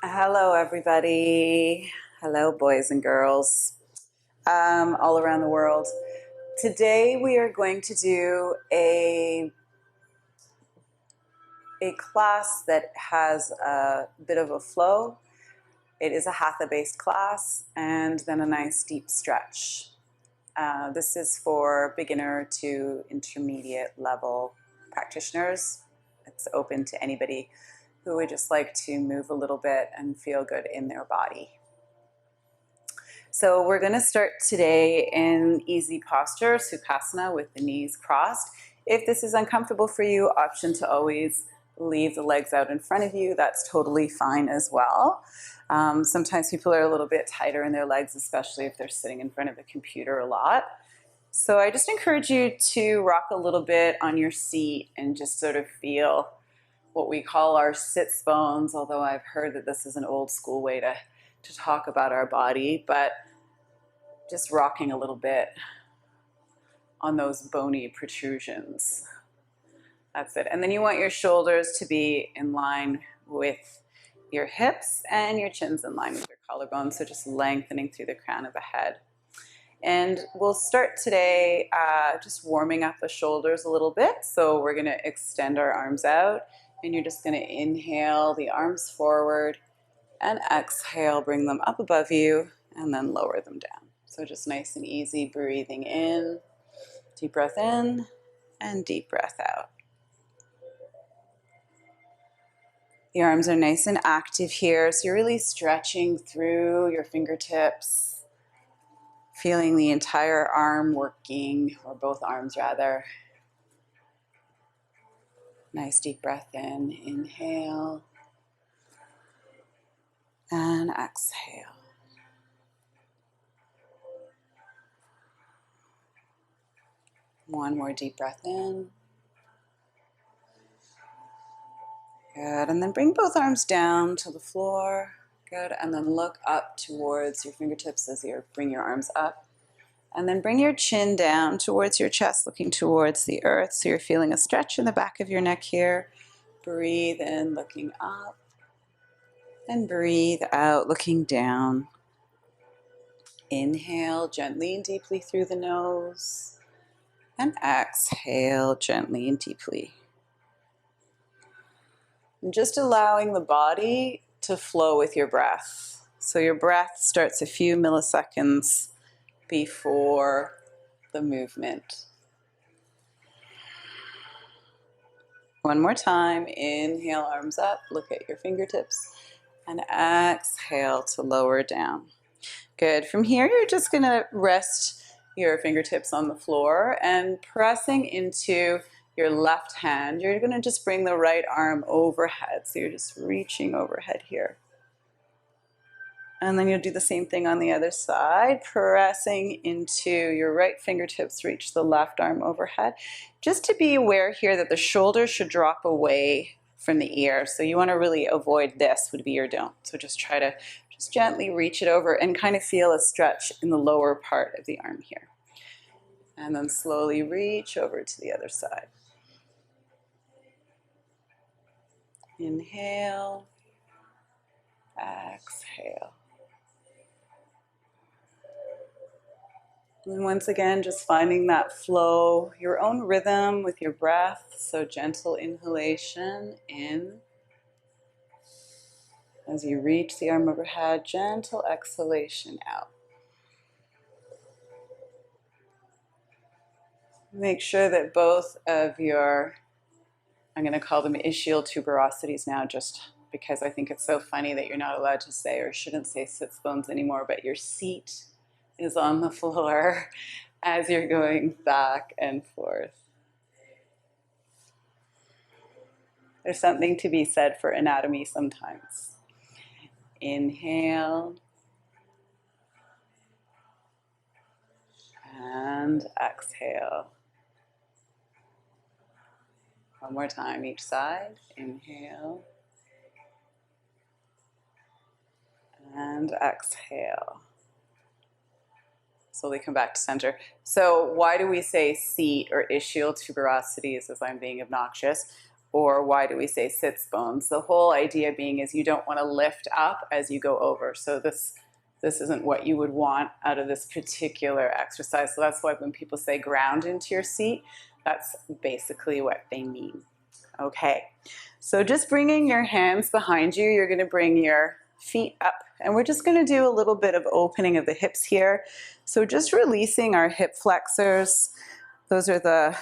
Hello, everybody. Hello, boys and girls all around the world. Today we are going to do a class that has a bit of a flow. It is a Hatha-based class and then a nice deep stretch. This is for beginner to intermediate level practitioners. It's open to anybody who would just like to move a little bit and feel good in their body. So we're going to start today in easy posture, Sukhasana, with the knees crossed. If this is uncomfortable for you, option to always leave the legs out in front of you. That's totally fine as well. Sometimes people are a little bit tighter in their legs, especially if they're sitting in front of a computer a lot. So I just encourage you to rock a little bit on your seat and just sort of feel what we call our sits bones, although I've heard that this is an old school way to talk about our body, but just rocking a little bit on those bony protrusions. That's it. And then you want your shoulders to be in line with your hips and your chin's in line with your collarbone, so just lengthening through the crown of the head. And we'll start today just warming up the shoulders a little bit. So we're going to extend our arms out, and you're just going to inhale the arms forward and exhale, bring them up above you, and then lower them down. So just nice and easy, breathing in, deep breath in, and deep breath out. The arms are nice and active here, so you're really stretching through your fingertips, feeling the entire arm working, or both arms rather. Nice deep breath in, inhale, and exhale. One more deep breath in. Good, and then bring both arms down to the floor. Good, and then look up towards your fingertips as you bring your arms up. And then bring your chin down towards your chest, looking towards the earth. So you're feeling a stretch in the back of your neck here. Breathe in, looking up. And breathe out, looking down. Inhale gently and deeply through the nose. And exhale gently and deeply. And just allowing the body to flow with your breath. So your breath starts a few milliseconds before the movement. One more time. Inhale, arms up, look at your fingertips, and exhale to lower down. Good. From here, you're just going to rest your fingertips on the floor and pressing into your left hand, you're going to just bring the right arm overhead. So you're just reaching overhead here. And then you'll do the same thing on the other side, pressing into your right fingertips, reach the left arm overhead. Just to be aware here that the shoulder should drop away from the ear. So you want to really avoid this, would be your don't. So just try to just gently reach it over and kind of feel a stretch in the lower part of the arm here. And then slowly reach over to the other side. Inhale, exhale. And once again, just finding that flow, your own rhythm with your breath. So gentle inhalation in. As you reach the arm overhead, gentle exhalation out. Make sure that both of your, I'm going to call them ischial tuberosities now, just because I think it's so funny that you're not allowed to say or shouldn't say sits bones anymore, but your seat is on the floor as you're going back and forth. There's something to be said for anatomy sometimes. Inhale. And exhale. One more time, each side. Inhale. And exhale. Slowly come back to center. So why do we say seat or ischial tuberosities as I'm being obnoxious? or why do we say sits bones? The whole idea being is you don't want to lift up as you go over. So this isn't what you would want out of this particular exercise. So that's why when people say ground into your seat, that's basically what they mean. Okay, so just bringing your hands behind you, you're going to bring your feet up, and we're just going to do a little bit of opening of the hips here. So just releasing our hip flexors. Those are the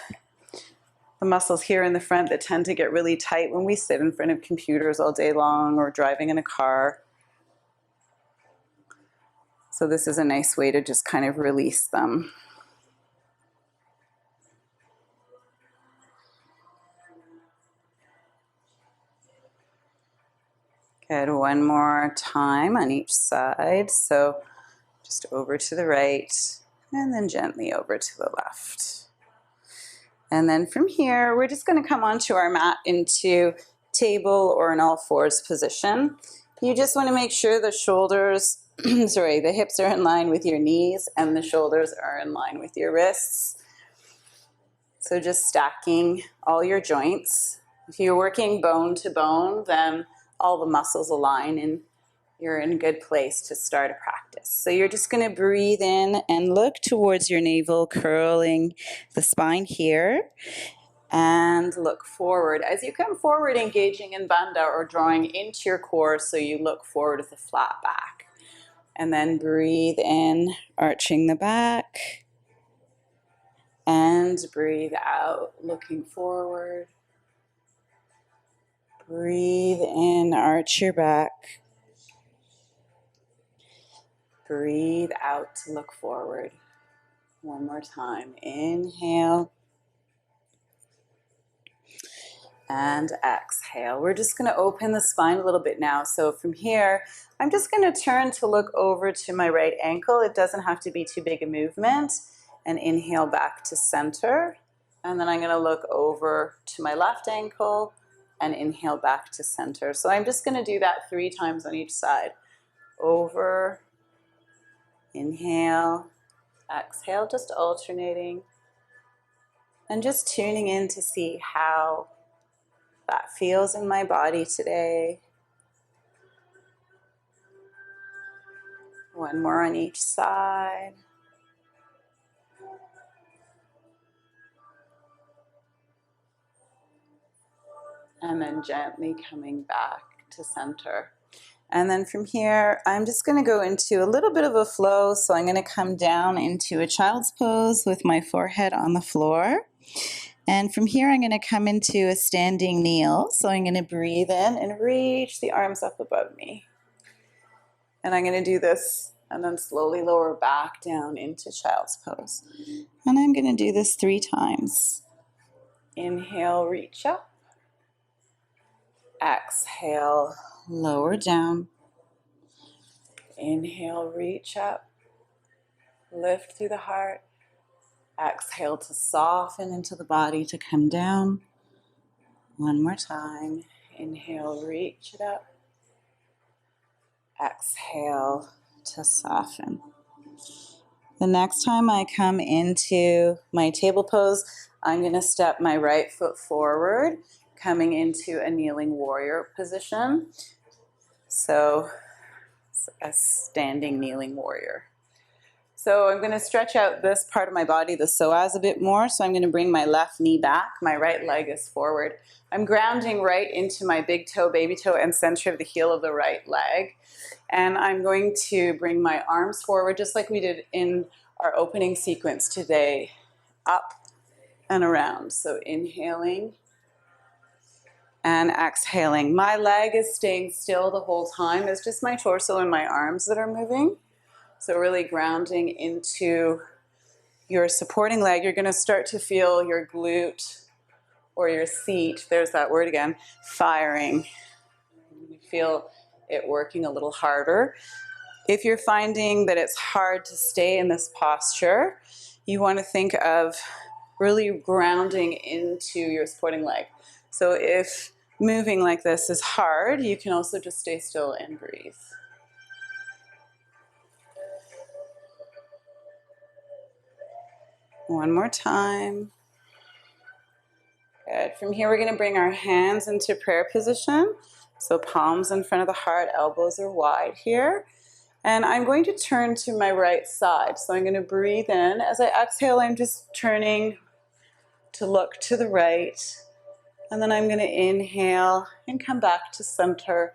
muscles here in the front that tend to get really tight when we sit in front of computers all day long or driving in a car. So this is a nice way to just kind of release them. Good, one more time on each side. So just over to the right and then gently over to the left. And then from here, we're just going to come onto our mat into table or an all fours position. You just want to make sure the shoulders, the hips are in line with your knees and the shoulders are in line with your wrists. So just stacking all your joints. If you're working bone to bone, then all the muscles align and you're in a good place to start a practice. So you're just going to breathe in and look towards your navel, curling the spine here, and look forward. As you come forward, engaging in bandha or drawing into your core, so you look forward with a flat back. And then breathe in, arching the back, and breathe out, looking forward. Breathe in, arch your back. Breathe out to look forward. One more time. Inhale. And exhale. We're just going to open the spine a little bit now. So from here, I'm just going to turn to look over to my right ankle. It doesn't have to be too big a movement. And inhale back to center. And then I'm going to look over to my left ankle and inhale back to center. So I'm just going to do that 3 times on each side. Over, inhale, exhale, just alternating. And just tuning in to see how that feels in my body today. One more on each side. And then gently coming back to center. And then from here, I'm just going to go into a little bit of a flow. So I'm going to come down into a child's pose with my forehead on the floor. And from here, I'm going to come into a standing kneel. So I'm going to breathe in and reach the arms up above me. And I'm going to do this and then slowly lower back down into child's pose. And I'm going to do this 3 times. Inhale, reach up. Exhale, lower down. Inhale, reach up. Lift through the heart. Exhale to soften into the body to come down. One more time. Inhale, reach it up. Exhale to soften. The next time I come into my table pose, I'm going to step my right foot forward, coming into a kneeling warrior position. So, a standing kneeling warrior. So I'm going to stretch out this part of my body, the psoas, a bit more. So I'm going to bring my left knee back. My right leg is forward. I'm grounding right into my big toe, baby toe, and center of the heel of the right leg. And I'm going to bring my arms forward, just like we did in our opening sequence today, up and around. So inhaling and exhaling. My leg is staying still the whole time. It's just my torso and my arms that are moving. So really grounding into your supporting leg. You're going to start to feel your glute or your seat, there's that word again, firing. You feel it working a little harder. If you're finding that it's hard to stay in this posture, you want to think of really grounding into your supporting leg. So if moving like this is hard, you can also just stay still and breathe. One more time. Good. From here, we're going to bring our hands into prayer position. So palms in front of the heart, elbows are wide here. And I'm going to turn to my right side. So I'm going to breathe in. As I exhale, I'm just turning to look to the right. And then I'm going to inhale and come back to center.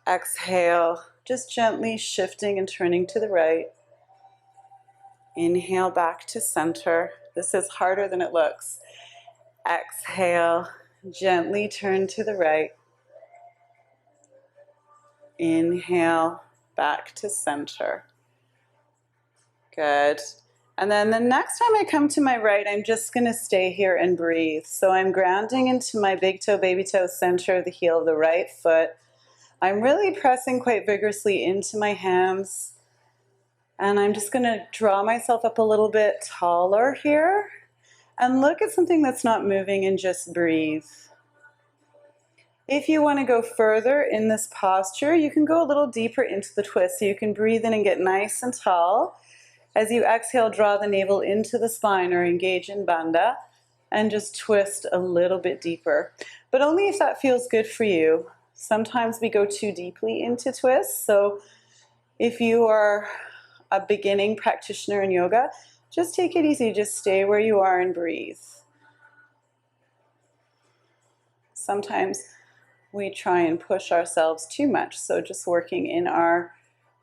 Exhale, just gently shifting and turning to the right. Inhale back to center. This is harder than it looks. Exhale, gently turn to the right. Inhale, back to center. Good. And then the next time I come to my right, I'm just going to stay here and breathe. So I'm grounding into my big toe, baby toe, center of the heel of the right foot. I'm really pressing quite vigorously into my hands. And I'm just going to draw myself up a little bit taller here. And look at something that's not moving and just breathe. If you want to go further in this posture, you can go a little deeper into the twist. So you can breathe in and get nice and tall. As you exhale, draw the navel into the spine or engage in bandha and just twist a little bit deeper. But only if that feels good for you. Sometimes we go too deeply into twists. So if you are a beginning practitioner in yoga, just take it easy. Just stay where you are and breathe. Sometimes we try and push ourselves too much. So just working in our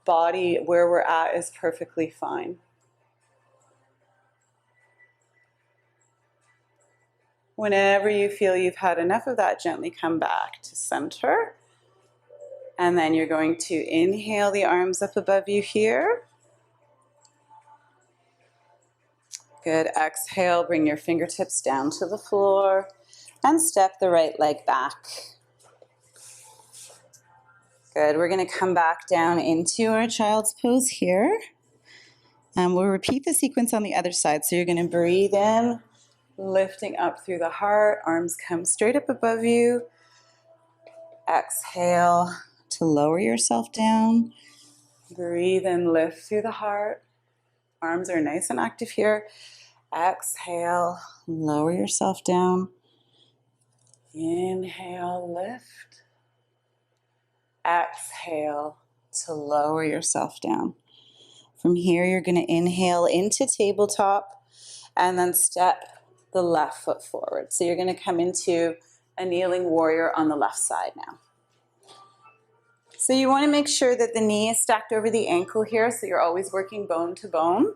body where we're at is perfectly fine. Whenever you feel you've had enough of that, gently come back to center. And then you're going to inhale the arms up above you here. Good. Exhale, bring your fingertips down to the floor and step the right leg back. Good. We're going to come back down into our child's pose here. And we'll repeat the sequence on the other side. So you're going to breathe in, lifting up through the heart. Arms come straight up above you. Exhale to lower yourself down. Breathe in, lift through the heart. Arms are nice and active here. Exhale, lower yourself down. Inhale, lift. Exhale to lower yourself down. From here, you're going to inhale into tabletop and then step the left foot forward. So you're going to come into a kneeling warrior on the left side now. So you want to make sure that the knee is stacked over the ankle here, so you're always working bone to bone.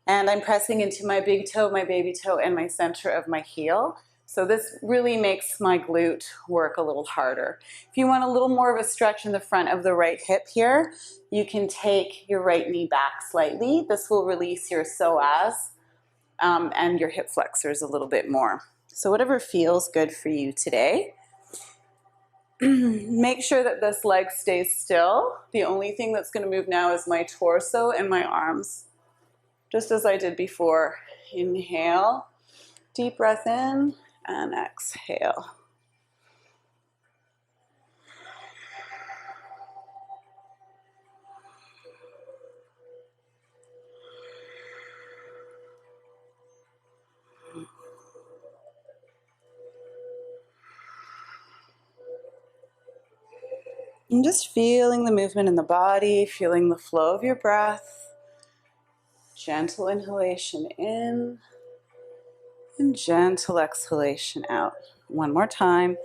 And I'm pressing into my big toe, my baby toe, and my center of my heel. So this really makes my glute work a little harder. If you want a little more of a stretch in the front of the right hip here, you can take your right knee back slightly. This will release your psoas and your hip flexors a little bit more. So whatever feels good for you today. Make sure that this leg stays still. The only thing that's going to move now is my torso and my arms. Just as I did before. Inhale, deep breath in, and exhale. And just feeling the movement in the body, feeling the flow of your breath. Gentle inhalation in and gentle exhalation out. One more time.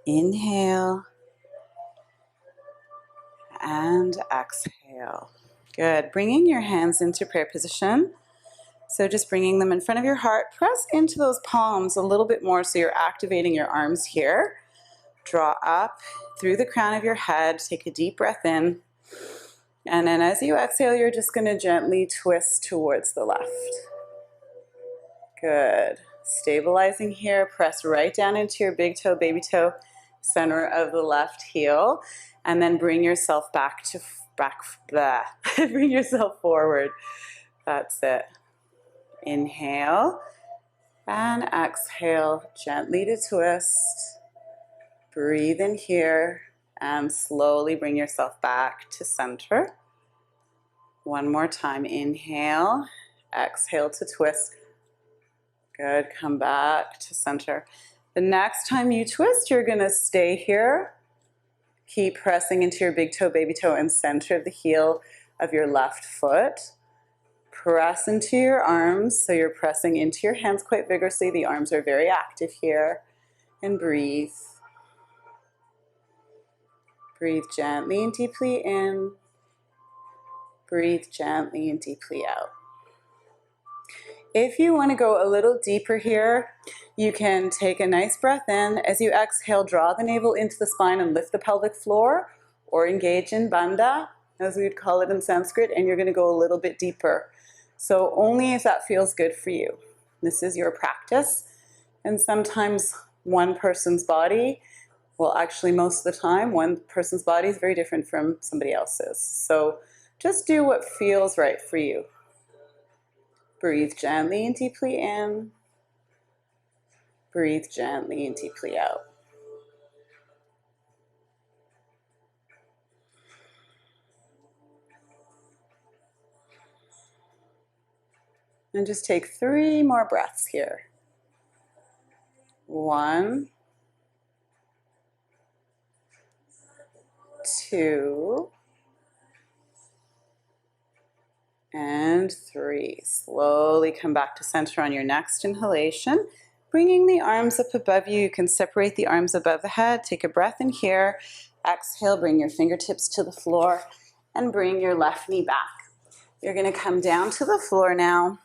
Inhale and exhale. Good. Bringing your hands into prayer position. So just bringing them in front of your heart. Press into those palms a little bit more so you're activating your arms here. Draw up through the crown of your head. Take a deep breath in. And then as you exhale, you're just going to gently twist towards the left. Good. Stabilizing here. Press right down into your big toe, baby toe, center of the left heel. And then bring yourself bring yourself forward. That's it. Inhale and exhale gently to twist. Breathe in here and slowly bring yourself back to center. One more time. Inhale, exhale to twist. Good, come back to center. The next time you twist, you're gonna stay here. Keep pressing into your big toe, baby toe, and center of the heel of your left foot. Press into your arms, so you're pressing into your hands quite vigorously. The arms are very active here. And breathe. Breathe gently and deeply in. Breathe gently and deeply out. If you want to go a little deeper here, you can take a nice breath in. As you exhale, draw the navel into the spine and lift the pelvic floor, or engage in bandha, as we would call it in Sanskrit, and you're going to go a little bit deeper. So only if that feels good for you. This is your practice, and sometimes one person's body, well, actually most of the time, one person's body is very different from somebody else's. So just do what feels right for you. Breathe gently and deeply in. Breathe gently and deeply out. And just take 3 more breaths here. 1, 2, and 3. Slowly come back to center on your next inhalation. Bringing the arms up above you. You can separate the arms above the head. Take a breath in here. Exhale, bring your fingertips to the floor and bring your left knee back. You're going to come down to the floor now.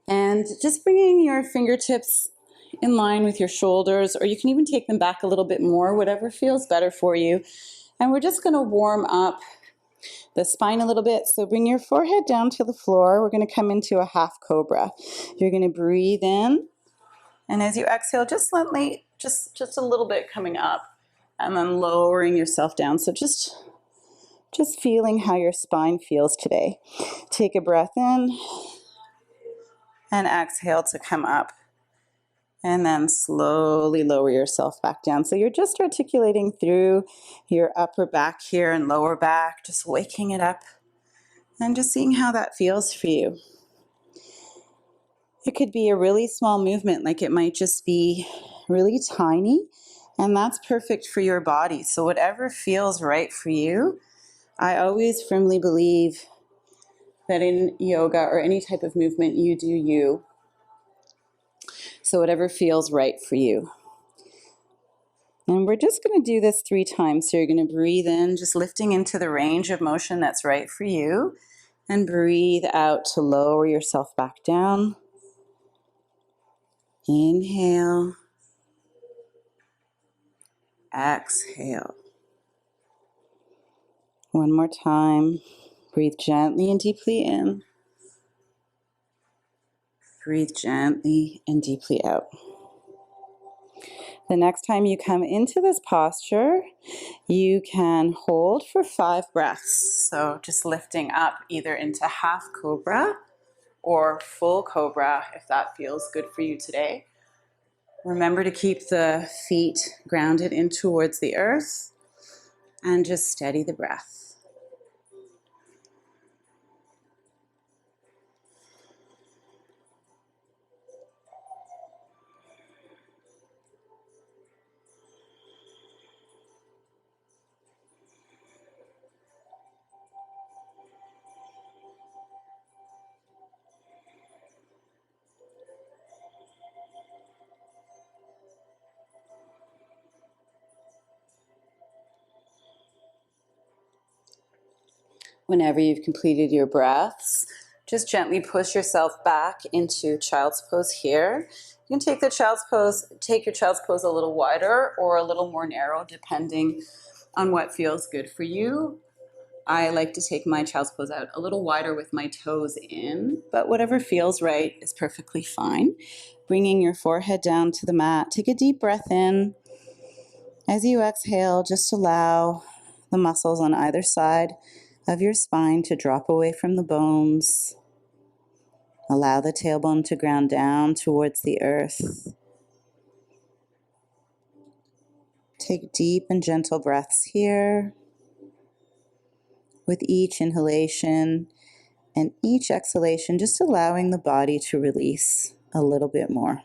And just bringing your fingertips in line with your shoulders, or you can even take them back a little bit more, whatever feels better for you. And we're just going to warm up the spine a little bit. So bring your forehead down to the floor. We're going to come into a half cobra. You're going to breathe in, and as you exhale, just gently, just a little bit coming up, and then lowering yourself down. So just feeling how your spine feels today. Take a breath in, and exhale to come up. And then slowly lower yourself back down. So you're just articulating through your upper back here and lower back, just waking it up and just seeing how that feels for you. It could be a really small movement, like it might just be really tiny, and that's perfect for your body. So whatever feels right for you. I always firmly believe that in yoga or any type of movement, you do you. So whatever feels right for you. And we're just going to do this 3 times. So you're going to breathe in, just lifting into the range of motion that's right for you. And breathe out to lower yourself back down. Inhale. Exhale. One more time. Breathe gently and deeply in. Breathe gently and deeply out. The next time you come into this posture, you can hold for 5 breaths. So just lifting up either into half cobra or full cobra if that feels good for you today. Remember to keep the feet grounded in towards the earth and just steady the breath. Whenever you've completed your breaths, just gently push yourself back into child's pose here. You can take your child's pose a little wider or a little more narrow, depending on what feels good for you. I like to take my child's pose out a little wider with my toes in, but whatever feels right is perfectly fine. Bringing your forehead down to the mat, take a deep breath in. As you exhale, just allow the muscles on either side of your spine to drop away from the bones. Allow the tailbone to ground down towards the earth. Take deep and gentle breaths here. With each inhalation, And each exhalation, just allowing the body to release a little bit more.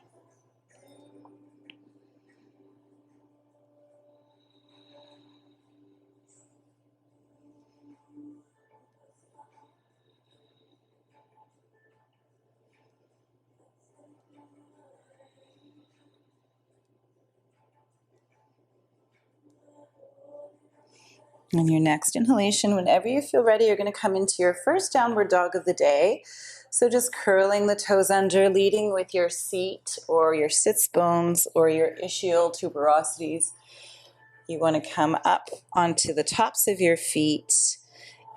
On your next inhalation, whenever you feel ready, you're going to come into your first downward dog of the day. So just curling the toes under, leading with your seat or your sits bones or your ischial tuberosities. You want to come up onto the tops of your feet,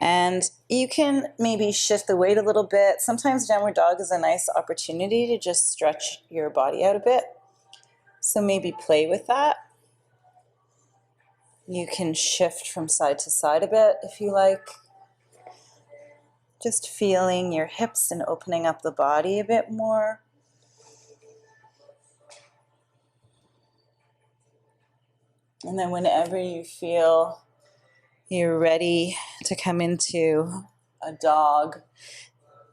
and you can maybe shift the weight a little bit. Sometimes downward dog is a nice opportunity to just stretch your body out a bit. So maybe play with that. You can shift from side to side a bit if you like. Just feeling your hips and opening up the body a bit more. And then whenever you feel you're ready to come into a dog,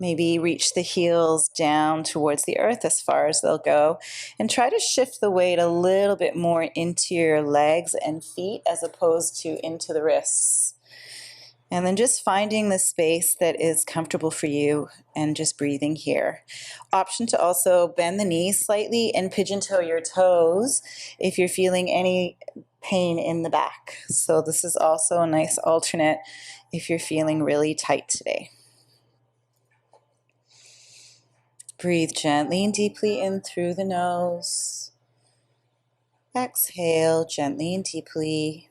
maybe reach the heels down towards the earth as far as they'll go, and try to shift the weight a little bit more into your legs and feet as opposed to into the wrists. And then just finding the space that is comfortable for you and just breathing here. Option to also bend the knees slightly and pigeon toe your toes if you're feeling any pain in the back. So this is also a nice alternate if you're feeling really tight today. Breathe gently and deeply in through the nose. Exhale gently and deeply.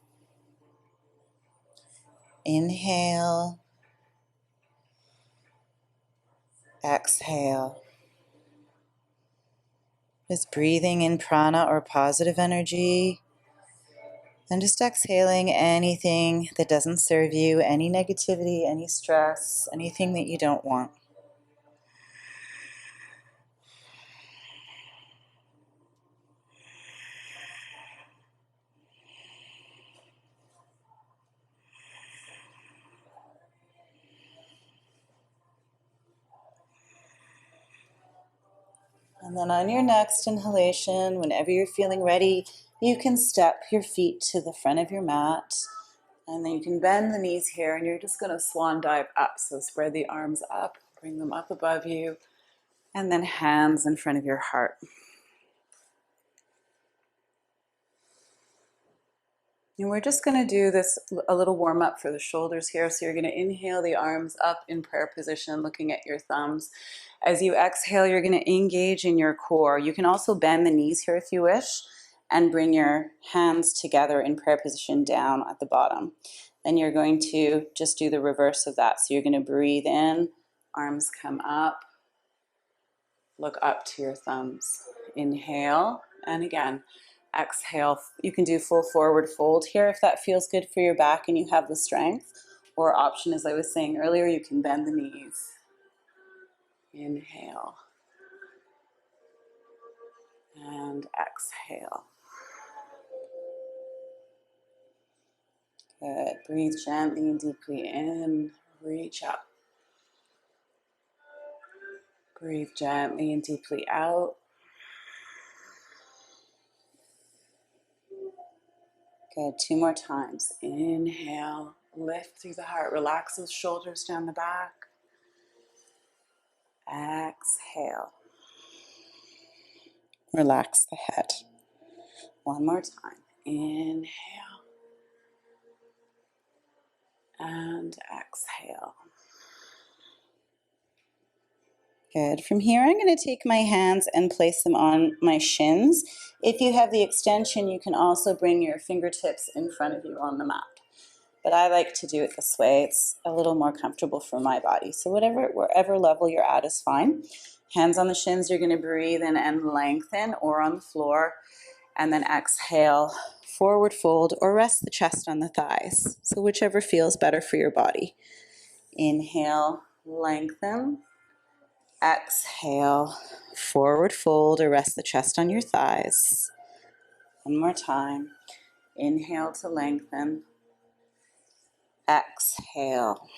Inhale. Exhale. Just breathing in prana or positive energy. And just exhaling anything that doesn't serve you, any negativity, any stress, anything that you don't want. And then on your next inhalation, whenever you're feeling ready, you can step your feet to the front of your mat. And then you can bend the knees here, and you're just going to swan dive up. So spread the arms up, bring them up above you, and then hands in front of your heart. And we're just going to do this, a little warm up for the shoulders here. So you're going to inhale the arms up in prayer position, looking at your thumbs. As you exhale, you're going to engage in your core. You can also bend the knees here if you wish, and bring your hands together in prayer position down at the bottom. Then you're going to just do the reverse of that. So you're going to breathe in, arms come up, look up to your thumbs. Inhale, and again, exhale. You can do full forward fold here if that feels good for your back and you have the strength. Or option, as I was saying earlier, you can bend the knees. Inhale. And exhale. Good. Breathe gently and deeply in. Reach up. Breathe gently and deeply out. Good. 2 more times. Inhale. Lift through the heart. Relax those shoulders down the back. Exhale. Relax the head. 1 more time. Inhale. And exhale. Good. From here, I'm going to take my hands and place them on my shins. If you have the extension, you can also bring your fingertips in front of you on the mat. But I like to do it this way. It's a little more comfortable for my body. So wherever level you're at is fine. Hands on the shins, you're going to breathe in and lengthen, or on the floor. And then exhale, forward fold, or rest the chest on the thighs. So whichever feels better for your body. Inhale, lengthen. Exhale, forward fold, or rest the chest on your thighs. 1 more time. Inhale to lengthen. Exhale.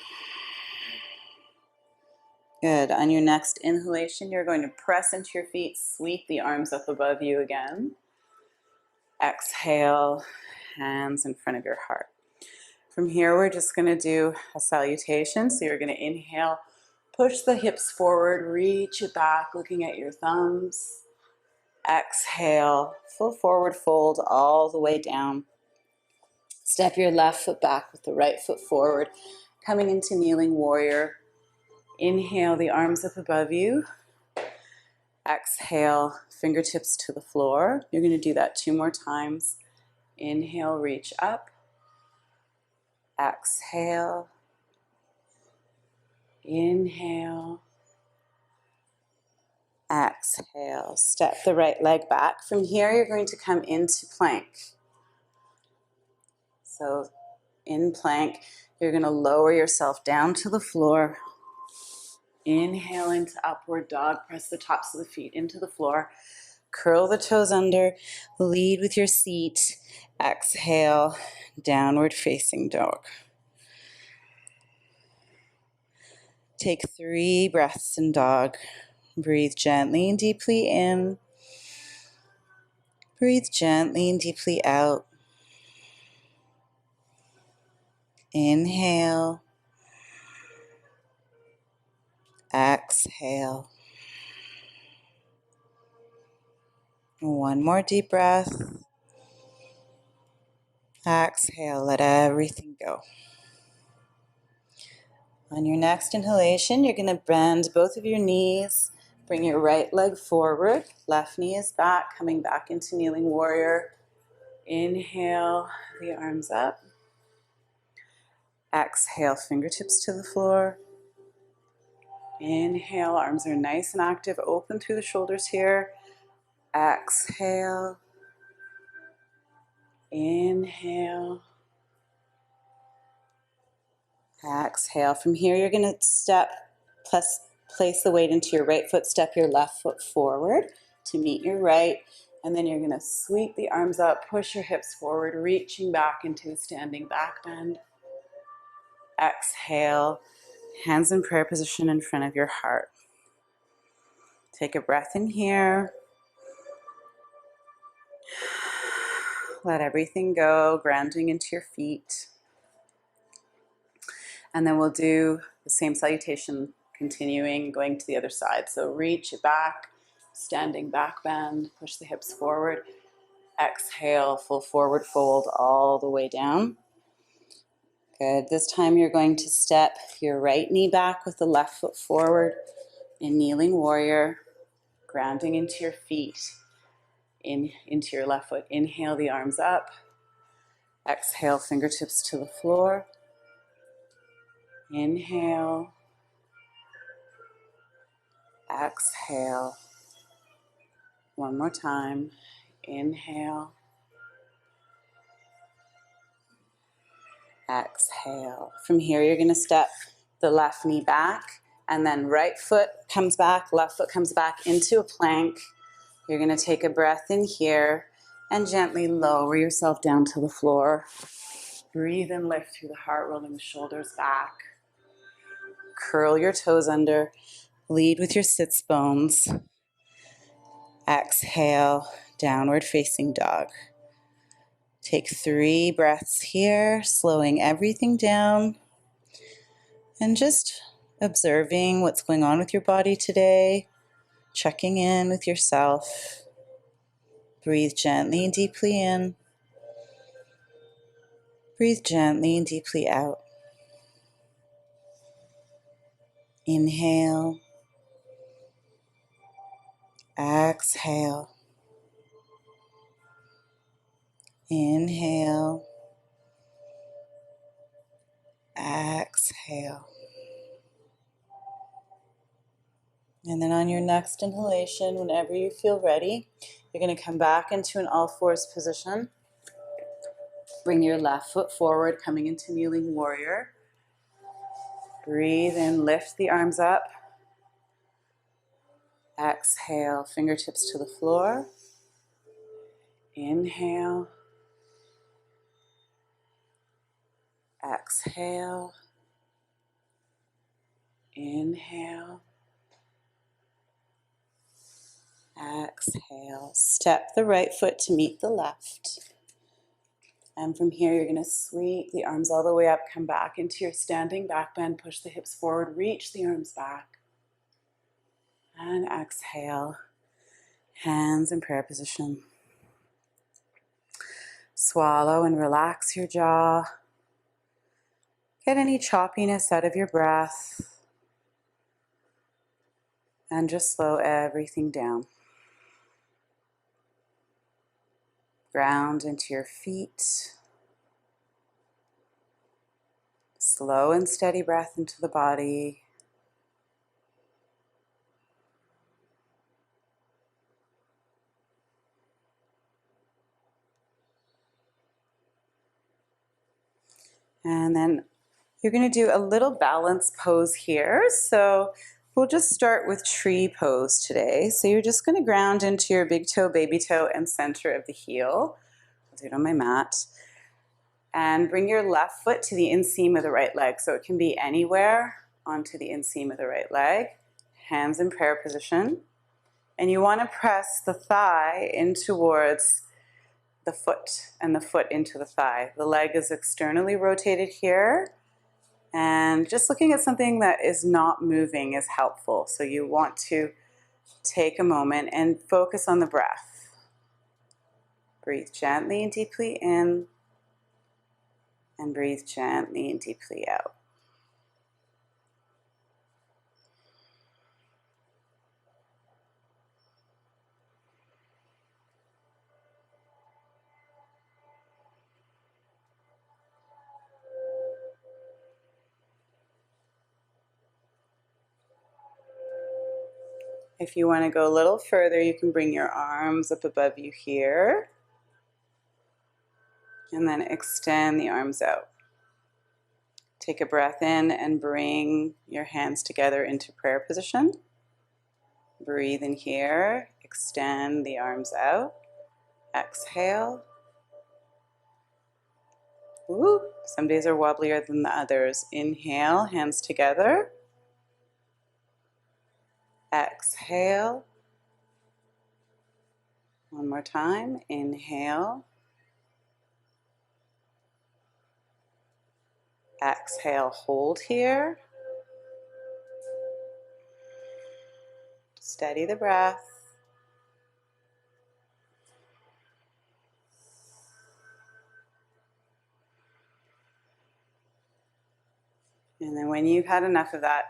Good. On your next inhalation, you're going to press into your feet, sweep the arms up above you again. Exhale, hands in front of your heart. From here, we're just going to do a salutation. So you're going to inhale, push the hips forward, reach it back, looking at your thumbs. Exhale, full forward fold all the way down. Step your left foot back with the right foot forward, coming into kneeling warrior. Inhale the arms up above you. Exhale, fingertips to the floor. You're going to do that 2 more times. Inhale, reach up. Exhale. Inhale. Exhale. Step the right leg back. From here, you're going to come into plank. So in plank, you're going to lower yourself down to the floor. Inhale into upward dog. Press the tops of the feet into the floor. Curl the toes under. Lead with your seat. Exhale, downward facing dog. Take 3 breaths in dog. Breathe gently and deeply in. Breathe gently and deeply out. Inhale. Exhale. 1 more deep breath. Exhale, let everything go. On your next inhalation, you're going to bend both of your knees. Bring your right leg forward. Left knee is back, coming back into kneeling warrior. Inhale, the arms up. Exhale, fingertips to the floor. Inhale, arms are nice and active, open through the shoulders here. Exhale. Inhale. Exhale. From here, you're going to step, place the weight into your right foot, step your left foot forward to meet your right, and then you're going to sweep the arms up, push your hips forward, reaching back into a standing back bend. Exhale, hands in prayer position in front of your heart. Take a breath in here. Let everything go, grounding into your feet. And then we'll do the same salutation, continuing, going to the other side. So reach it back, standing back bend, push the hips forward. Exhale, full forward fold all the way down. Good. This time you're going to step your right knee back with the left foot forward in kneeling warrior, grounding into your feet, into your left foot. Inhale the arms up. Exhale, fingertips to the floor. Inhale. Exhale. 1 more time. Inhale. Exhale. From here, you're going to step the left knee back, and then right foot comes back, left foot comes back into a plank. You're going to take a breath in here and gently lower yourself down to the floor. Breathe and lift through the heart, rolling the shoulders back. Curl your toes under. Lead with your sits bones. Exhale, downward facing dog. Take 3 breaths here, slowing everything down and just observing what's going on with your body today, checking in with yourself. Breathe gently and deeply in. Breathe gently and deeply out. Inhale. Exhale. Inhale. Exhale. And then on your next inhalation, whenever you feel ready, you're going to come back into an all fours position. Bring your left foot forward, coming into kneeling warrior. Breathe in, lift the arms up. Exhale, fingertips to the floor. Inhale. Exhale. Inhale. Exhale. Step the right foot to meet the left. And from here, you're going to sweep the arms all the way up, come back into your standing back bend, push the hips forward, reach the arms back. And exhale. Hands in prayer position. Swallow and relax your jaw. Get any choppiness out of your breath. And just slow everything down. Ground into your feet. Slow and steady breath into the body. And then you're going to do a little balance pose here. So we'll just start with tree pose today. So you're just going to ground into your big toe, baby toe, and center of the heel. I'll do it on my mat. And bring your left foot to the inseam of the right leg. So it can be anywhere onto the inseam of the right leg. Hands in prayer position. And you want to press the thigh in towards the foot and the foot into the thigh. The leg is externally rotated here. And just looking at something that is not moving is helpful. So you want to take a moment and focus on the breath. Breathe gently and deeply in. And breathe gently and deeply out. If you want to go a little further, you can bring your arms up above you here. And then extend the arms out. Take a breath in and bring your hands together into prayer position. Breathe in here. Extend the arms out. Exhale. Woo. Some days are wobblier than the others. Inhale, hands together. Exhale. One more time. Inhale. Exhale, hold here. Steady the breath. And then when you've had enough of that,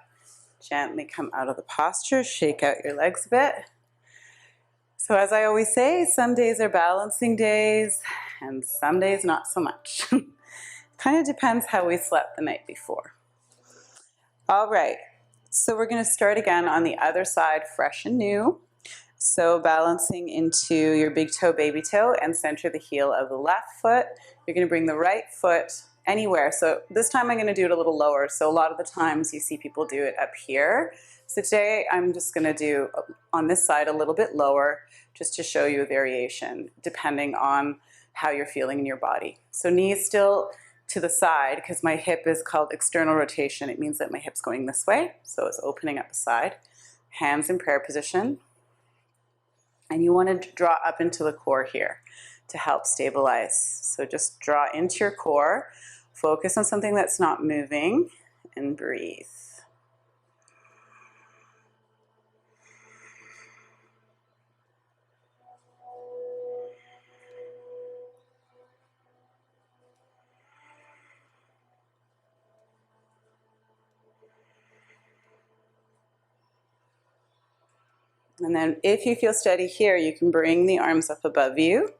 gently come out of the posture, shake out your legs a bit. So as I always say, some days are balancing days and some days not so much. Kind of depends how we slept the night before. All right, so we're going to start again on the other side, fresh and new. So balancing into your big toe, baby toe, and center the heel of the left foot. You're going to bring the right foot anywhere. So this time I'm going to do it a little lower. So a lot of the times you see people do it up here. So today I'm just going to do on this side a little bit lower, just to show you a variation depending on how you're feeling in your body. So knees still to the side because my hip is called external rotation. It means that my hip's going this way. So it's opening up the side. Hands in prayer position. And you want to draw up into the core here to help stabilize. So just draw into your core, focus on something that's not moving, and breathe. And then if you feel steady here, you can bring the arms up above you,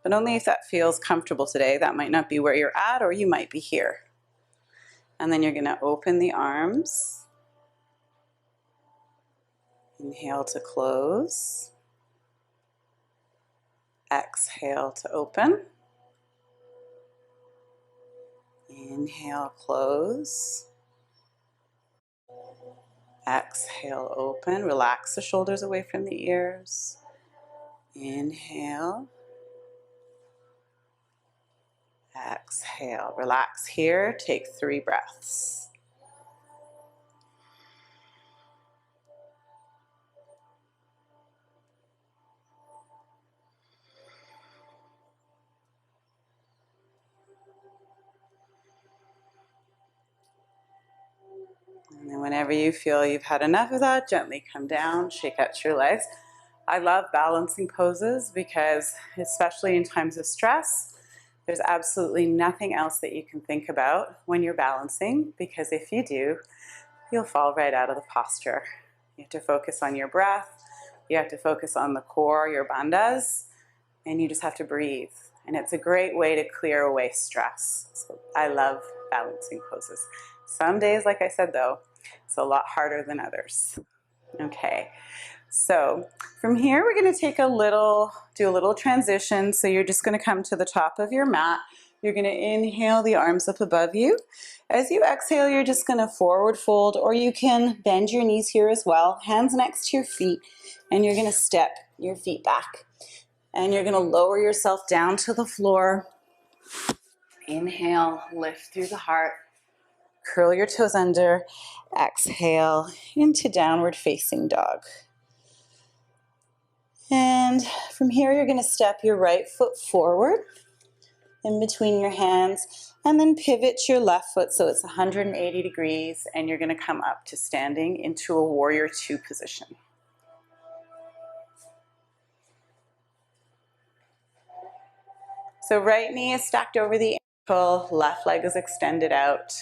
but only if that feels comfortable today. That might not be where you're at, or you might be here. And then you're going to open the arms. Inhale to close. Exhale to open. Inhale, close. Exhale, open. Relax the shoulders away from the ears. Inhale. Exhale. Relax here. Take 3 breaths. And then whenever you feel you've had enough of that, gently come down, shake out your legs. I love balancing poses because, especially in times of stress, there's absolutely nothing else that you can think about when you're balancing, because if you do, you'll fall right out of the posture. You have to focus on your breath, you have to focus on the core, your bandhas, and you just have to breathe. And it's a great way to clear away stress. So I love balancing poses. Some days, like I said though, it's a lot harder than others. Okay, so from here we're going to do a little transition. So you're just going to come to the top of your mat. You're going to inhale the arms up above you. As you exhale, you're just going to forward fold, or you can bend your knees here as well, hands next to your feet, and you're going to step your feet back. And you're going to lower yourself down to the floor. Inhale, lift through the heart. Curl your toes under. Exhale into downward facing dog. And from here, you're going to step your right foot forward in between your hands, and then pivot your left foot so it's 180 degrees, and you're going to come up to standing into a warrior two position. So right knee is stacked over the ankle, left leg is extended out.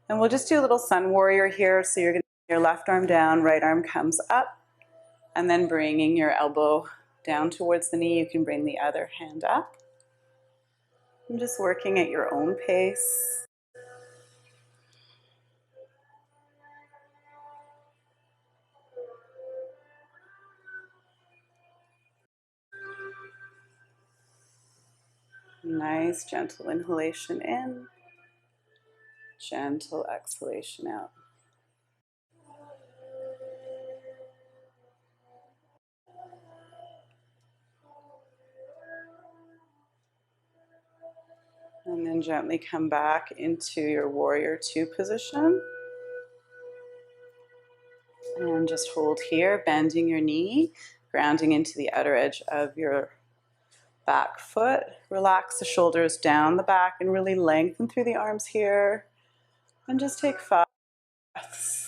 And we'll just do a little sun warrior here. So you're going to bring your left arm down, right arm comes up, and then bringing your elbow down towards the knee, you can bring the other hand up. I'm just working at your own pace. Nice, gentle inhalation in, gentle exhalation out. And then gently come back into your warrior two position. And just hold here, bending your knee, grounding into the outer edge of your back foot. Relax the shoulders down the back and really lengthen through the arms here. And just take 5 breaths.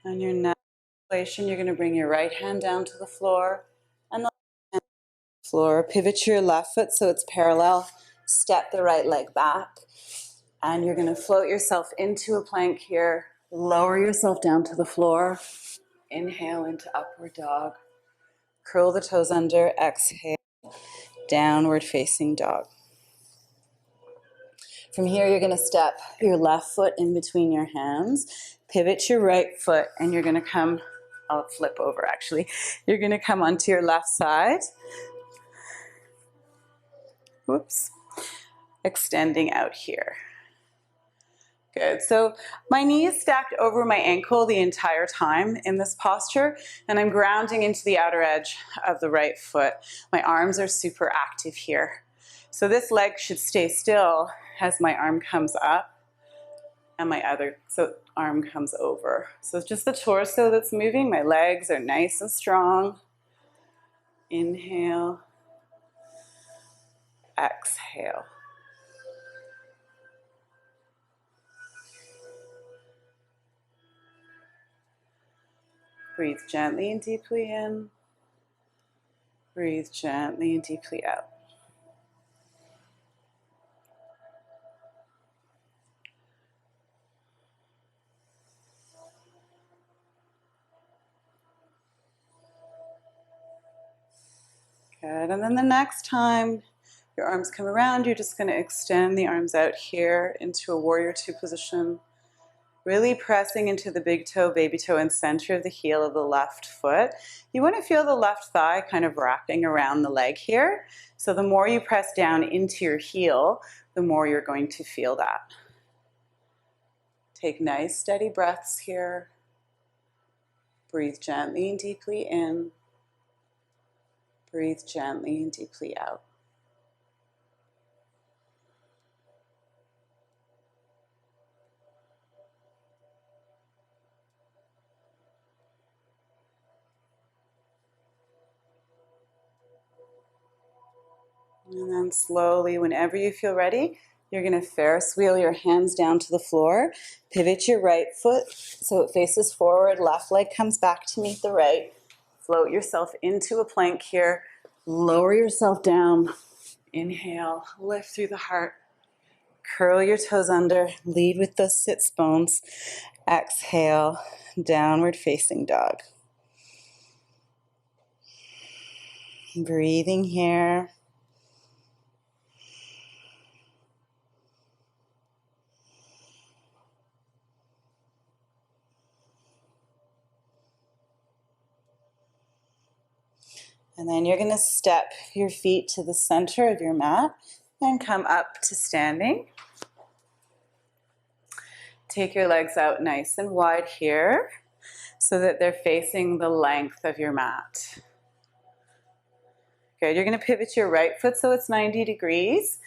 On your next exhalation, you're going to bring your right hand down to the floor and the left hand to the floor. Pivot your left foot so it's parallel. Step the right leg back. And you're going to float yourself into a plank here. Lower yourself down to the floor. Inhale into upward dog. Curl the toes under. Exhale. Downward facing dog. From here, you're going to step your left foot in between your hands. Pivot your right foot, and you're going to come, I'll flip over actually. You're going to come onto your left side. Whoops. Extending out here. Good. So my knee is stacked over my ankle the entire time in this posture, and I'm grounding into the outer edge of the right foot. My arms are super active here. So this leg should stay still as my arm comes up and my other arm comes over. So it's just the torso that's moving. My legs are nice and strong. Inhale. Exhale. Breathe gently and deeply in. Breathe gently and deeply out. Good. And then the next time your arms come around, you're just going to extend the arms out here into a warrior two position. Really pressing into the big toe, baby toe, and center of the heel of the left foot. You want to feel the left thigh kind of wrapping around the leg here. So the more you press down into your heel, the more you're going to feel that. Take nice steady breaths here. Breathe gently and deeply in. Breathe gently and deeply out. And then slowly, whenever you feel ready, you're going to Ferris wheel your hands down to the floor. Pivot your right foot so it faces forward. Left leg comes back to meet the right. Float yourself into a plank here. Lower yourself down. Inhale, lift through the heart. Curl your toes under. Lead with those sits bones. Exhale, downward facing dog. Breathing here. And then you're going to step your feet to the center of your mat and come up to standing. Take your legs out nice and wide here so that they're facing the length of your mat. Good. You're going to pivot your right foot so it's 90 degrees.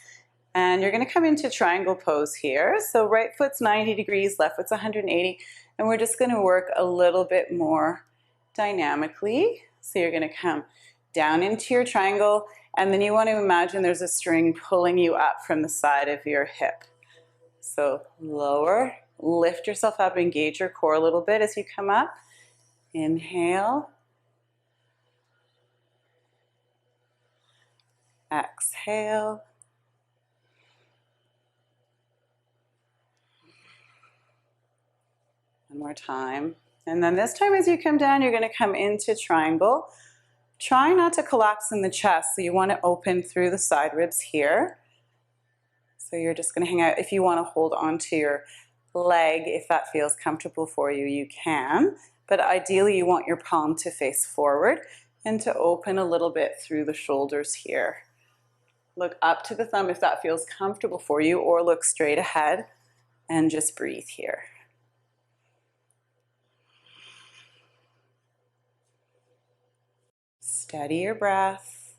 And you're going to come into triangle pose here. So right foot's 90 degrees, left foot's 180. And we're just going to work a little bit more dynamically. So you're going to come down into your triangle, and then you want to imagine there's a string pulling you up from the side of your hip. So lower, lift yourself up, engage your core a little bit as you come up. Inhale. Exhale. One more time. And then this time as you come down, you're going to come into triangle. Try not to collapse in the chest, so you want to open through the side ribs here. So you're just going to hang out. If you want to hold onto your leg, if that feels comfortable for you, you can. But ideally, you want your palm to face forward and to open a little bit through the shoulders here. Look up to the thumb if that feels comfortable for you, or look straight ahead and just breathe here. Steady your breath.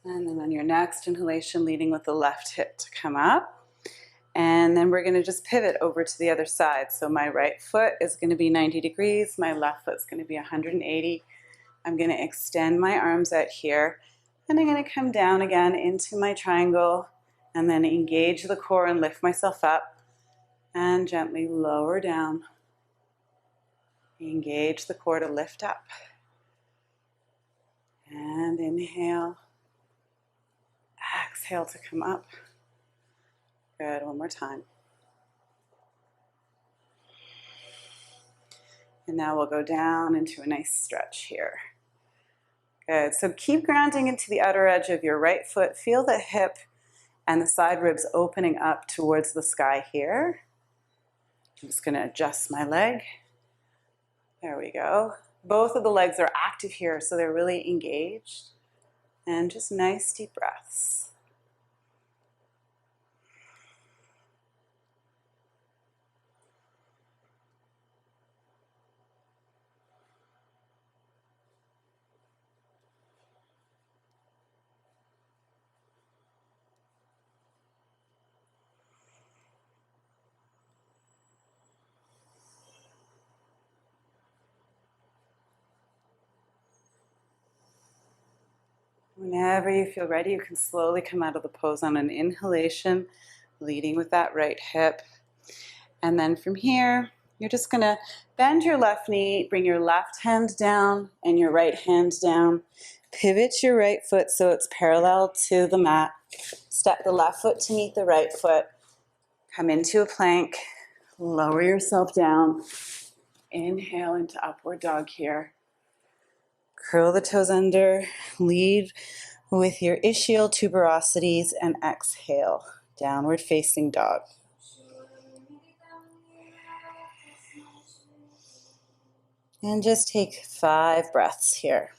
And then on your next inhalation, leading with the left hip to come up. And then we're going to just pivot over to the other side. So my right foot is going to be 90 degrees. My left foot's going to be 180. I'm going to extend my arms out here. And I'm going to come down again into my triangle. And then engage the core and lift myself up. And gently lower down. Engage the core to lift up. And inhale. Exhale to come up. Good, one more time. And now we'll go down into a nice stretch here. Good, so keep grounding into the outer edge of your right foot. Feel the hip and the side ribs opening up towards the sky here. I'm just going to adjust my leg. There we go. Both of the legs are active here, so they're really engaged. And just nice deep breaths. Whenever you feel ready, you can slowly come out of the pose on an inhalation, leading with that right hip. And then from here, you're just going to bend your left knee, bring your left hand down and your right hand down. Pivot your right foot so it's parallel to the mat. Step the left foot to meet the right foot. Come into a plank. Lower yourself down. Inhale into upward dog here. Curl the toes under. Lead with your ischial tuberosities, and exhale, downward facing dog. And just take 5 breaths here.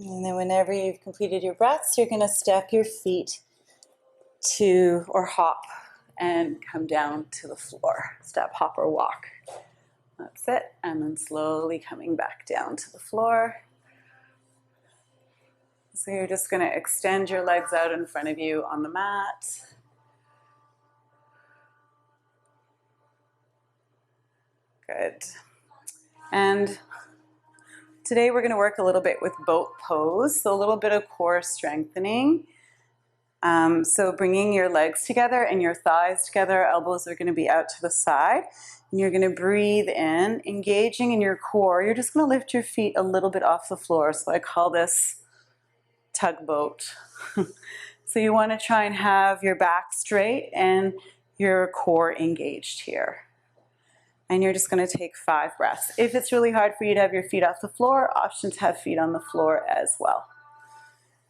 And then whenever you've completed your breaths, you're going to step your feet to, or hop, and come down to the floor. Step, hop, or walk. That's it. And then slowly coming back down to the floor. So you're just going to extend your legs out in front of you on the mat. Good. And today we're going to work a little bit with boat pose, so a little bit of core strengthening. So bringing your legs together and your thighs together, elbows are going to be out to the side. And you're going to breathe in, engaging in your core. You're just going to lift your feet a little bit off the floor. So I call this tugboat. So you want to try and have your back straight and your core engaged here. And you're just going to take 5 breaths. If it's really hard for you to have your feet off the floor, option to have feet on the floor as well.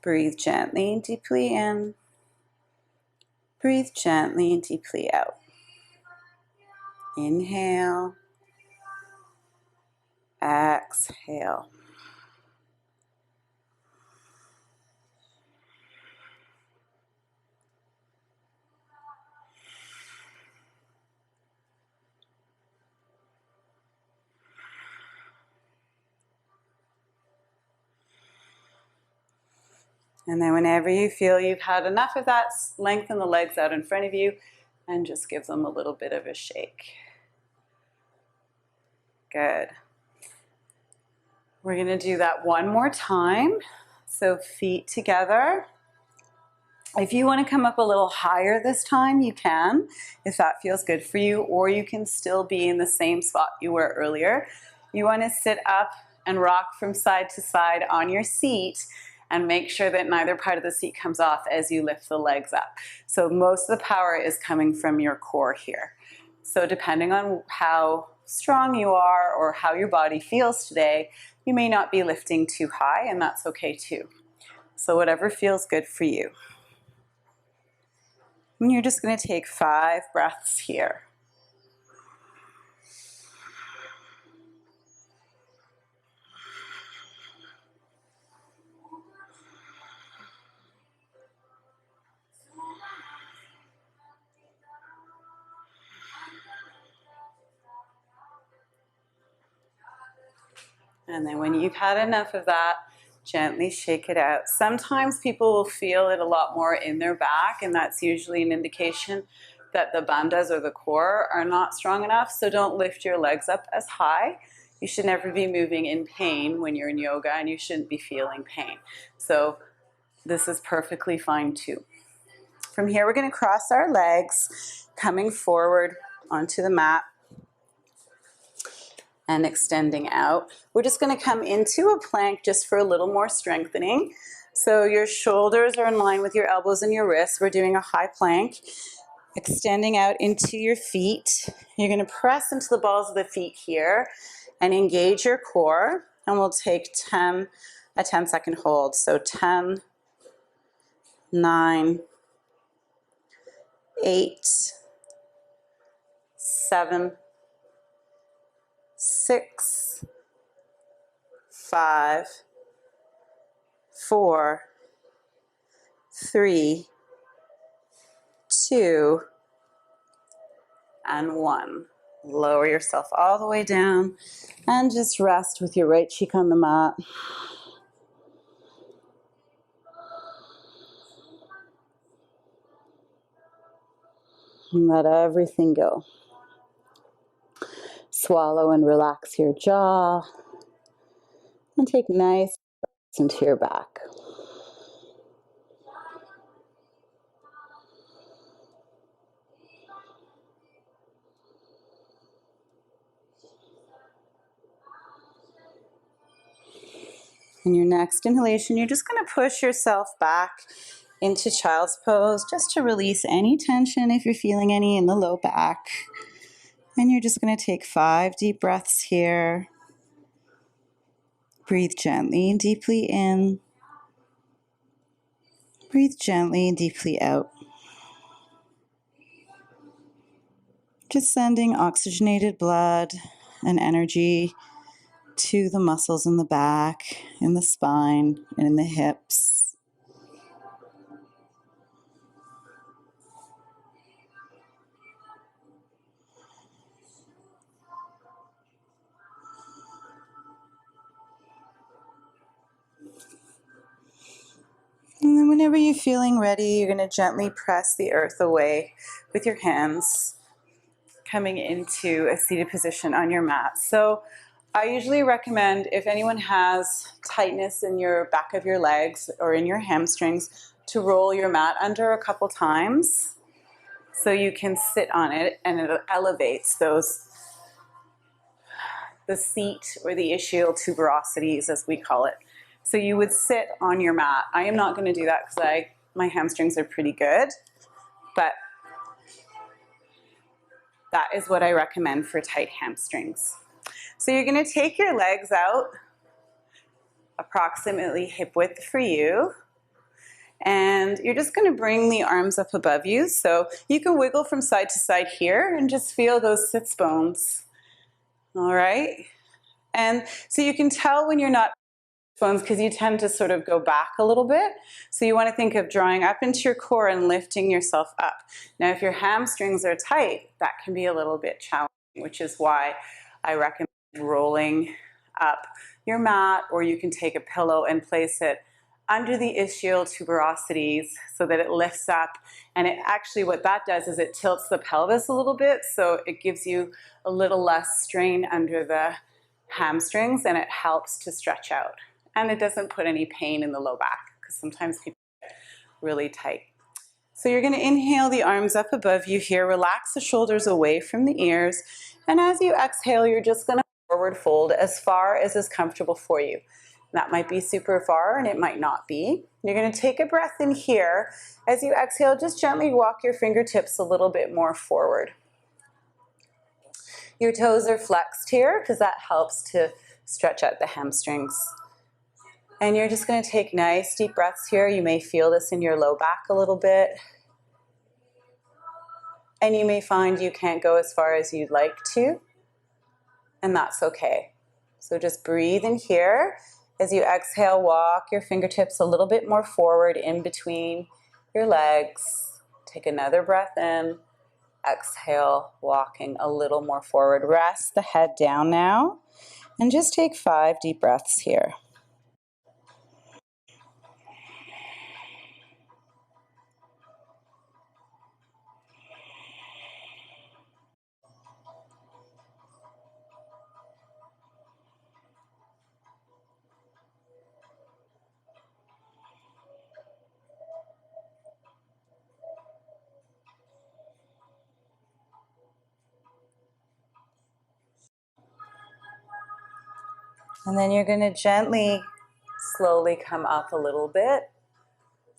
Breathe gently and deeply in. Breathe gently and deeply out. Inhale. Exhale. And then whenever you feel you've had enough of that, lengthen the legs out in front of you and just give them a little bit of a shake. Good. We're going to do that one more time. So feet together. If you want to come up a little higher this time, you can, if that feels good for you, or you can still be in the same spot you were earlier. You want to sit up and rock from side to side on your seat and make sure that neither part of the seat comes off as you lift the legs up. So most of the power is coming from your core here. So depending on how strong you are or how your body feels today, you may not be lifting too high, and that's okay too. So whatever feels good for you. And you're just going to take 5 breaths here. And then when you've had enough of that, gently shake it out. Sometimes people will feel it a lot more in their back, and that's usually an indication that the bandhas or the core are not strong enough. So don't lift your legs up as high. You should never be moving in pain when you're in yoga, and you shouldn't be feeling pain. So this is perfectly fine too. From here, we're going to cross our legs, coming forward onto the mat and extending out. We're just going to come into a plank just for a little more strengthening. So your shoulders are in line with your elbows and your wrists. We're doing a high plank. Extending out into your feet. You're going to press into the balls of the feet here and engage your core. And we'll take a 10-second hold. So 10, 9, 8, 7, 6, 5, 4, 3, 2, and 1. Lower yourself all the way down and just rest with your right cheek on the mat. And let everything go. Swallow and relax your jaw. And take nice breaths into your back. In your next inhalation, you're just going to push yourself back into child's pose just to release any tension if you're feeling any in the low back. And you're just going to take 5 deep breaths here. Breathe gently and deeply in. Breathe gently and deeply out. Just sending oxygenated blood and energy to the muscles in the back, in the spine, and in the hips. And then whenever you're feeling ready, you're going to gently press the earth away with your hands, coming into a seated position on your mat. So I usually recommend, if anyone has tightness in your back of your legs or in your hamstrings, to roll your mat under a couple times so you can sit on it, and it elevates the seat or the ischial tuberosities, as we call it. So you would sit on your mat. I am not going to do that because my hamstrings are pretty good, but that is what I recommend for tight hamstrings. So you're going to take your legs out approximately hip width for you, and you're just going to bring the arms up above you. So you can wiggle from side to side here and just feel those sits bones. All right. And so you can tell when you're not bones because you tend to sort of go back a little bit. So you want to think of drawing up into your core and lifting yourself up. Now, if your hamstrings are tight, that can be a little bit challenging, which is why I recommend rolling up your mat, or you can take a pillow and place it under the ischial tuberosities so that it lifts up. And it actually, what that does is it tilts the pelvis a little bit, so it gives you a little less strain under the hamstrings, and it helps to stretch out. And it doesn't put any pain in the low back because sometimes people get really tight. So you're going to inhale the arms up above you here, relax the shoulders away from the ears, and as you exhale, you're just going to forward fold as far as is comfortable for you. That might be super far and it might not be. You're going to take a breath in here. As you exhale, just gently walk your fingertips a little bit more forward. Your toes are flexed here because that helps to stretch out the hamstrings. And you're just going to take nice deep breaths here. You may feel this in your low back a little bit. And you may find you can't go as far as you'd like to, and that's okay. So just breathe in here. As you exhale, walk your fingertips a little bit more forward in between your legs. Take another breath in. Exhale, walking a little more forward. Rest the head down now, and just take 5 deep breaths here. And then you're going to gently, slowly come up a little bit.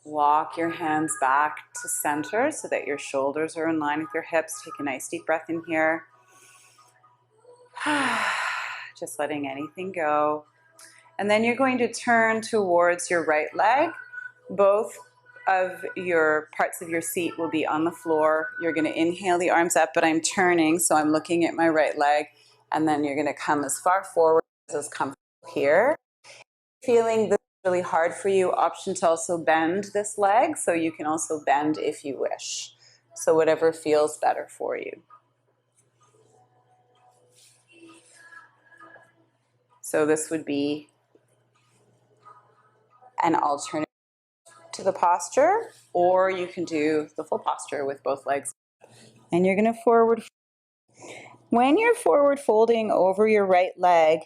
Walk your hands back to center so that your shoulders are in line with your hips. Take a nice deep breath in here. Just letting anything go. And then you're going to turn towards your right leg. Both of your parts of your seat will be on the floor. You're going to inhale the arms up, but I'm turning, so I'm looking at my right leg. And then you're going to come as far forward as comfortable here. Feeling this really hard for you, option to also bend this leg, so you can also bend if you wish. So whatever feels better for you. So this would be an alternative to the posture, or you can do the full posture with both legs. And you're going to forward. When you're forward folding over your right leg,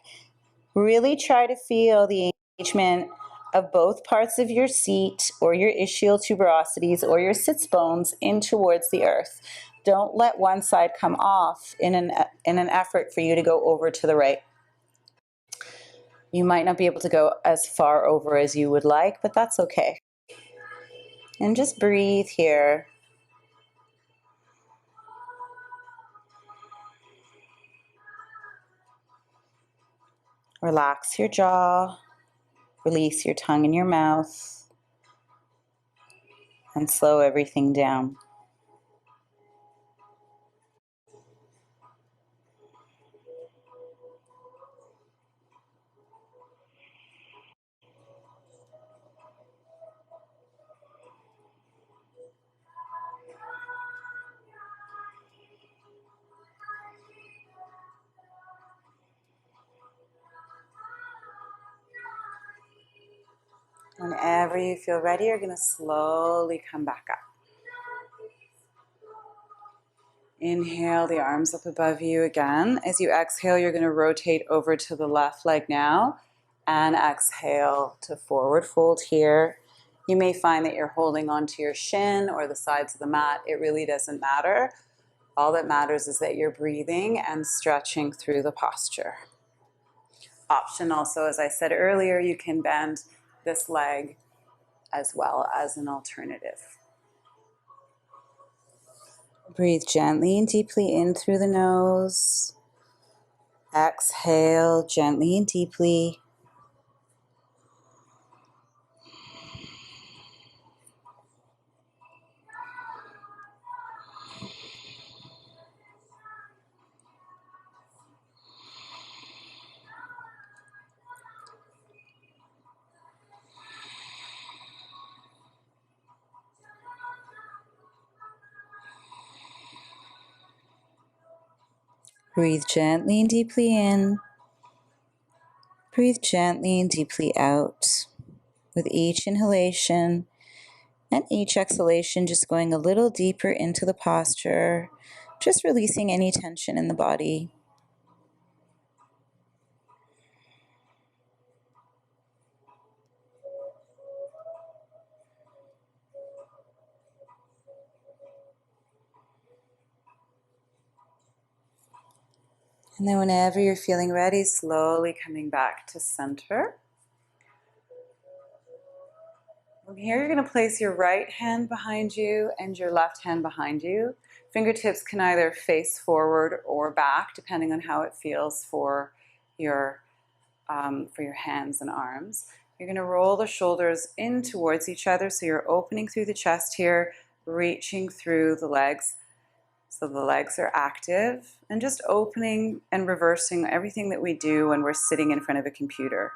really try to feel the engagement of both parts of your seat or your ischial tuberosities or your sits bones in towards the earth. Don't let one side come off in an effort for you to go over to the right. You might not be able to go as far over as you would like, but that's okay. And just breathe here. Relax your jaw, release your tongue in your mouth, and slow everything down. Whenever you feel ready, you're going to slowly come back up. Inhale the arms up above you again. As you exhale, you're going to rotate over to the left leg now and exhale to forward fold here. You may find that you're holding onto your shin or the sides of the mat. It really doesn't matter. All that matters is that you're breathing and stretching through the posture. Option also, as I said earlier, you can bend this leg as well as an alternative. Breathe gently and deeply in through the nose. Exhale gently and deeply. Breathe gently and deeply in. Breathe gently and deeply out. With each inhalation and each exhalation, just going a little deeper into the posture, just releasing any tension in the body. And then whenever you're feeling ready, slowly coming back to center. From here, you're going to place your right hand behind you and your left hand behind you. Fingertips can either face forward or back, depending on how it feels for your hands and arms. You're going to roll the shoulders in towards each other, so you're opening through the chest here, reaching through the legs, so the legs are active, and just opening and reversing everything that we do when we're sitting in front of a computer.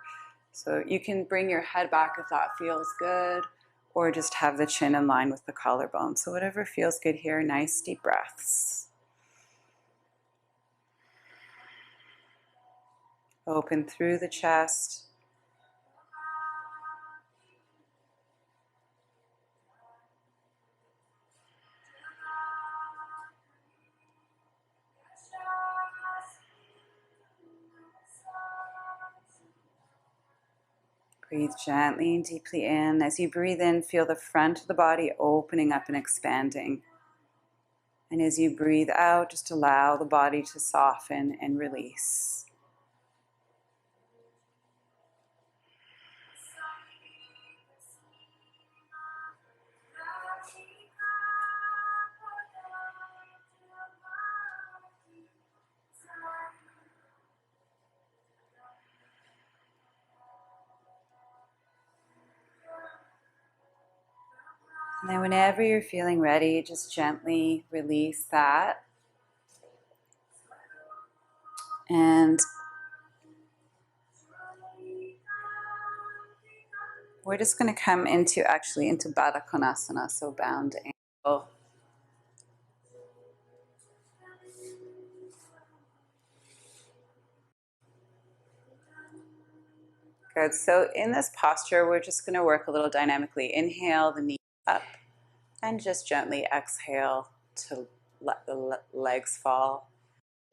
So you can bring your head back if that feels good, or just have the chin in line with the collarbone. So whatever feels good here, nice deep breaths. Open through the chest. Breathe gently and deeply in. As you breathe in, feel the front of the body opening up and expanding. And as you breathe out, just allow the body to soften and release. And then whenever you're feeling ready, just gently release that. And we're just going to come into Baddha Konasana, so bound ankle. Good. So in this posture, we're just going to work a little dynamically. Inhale the knees up and just gently exhale to let the legs fall.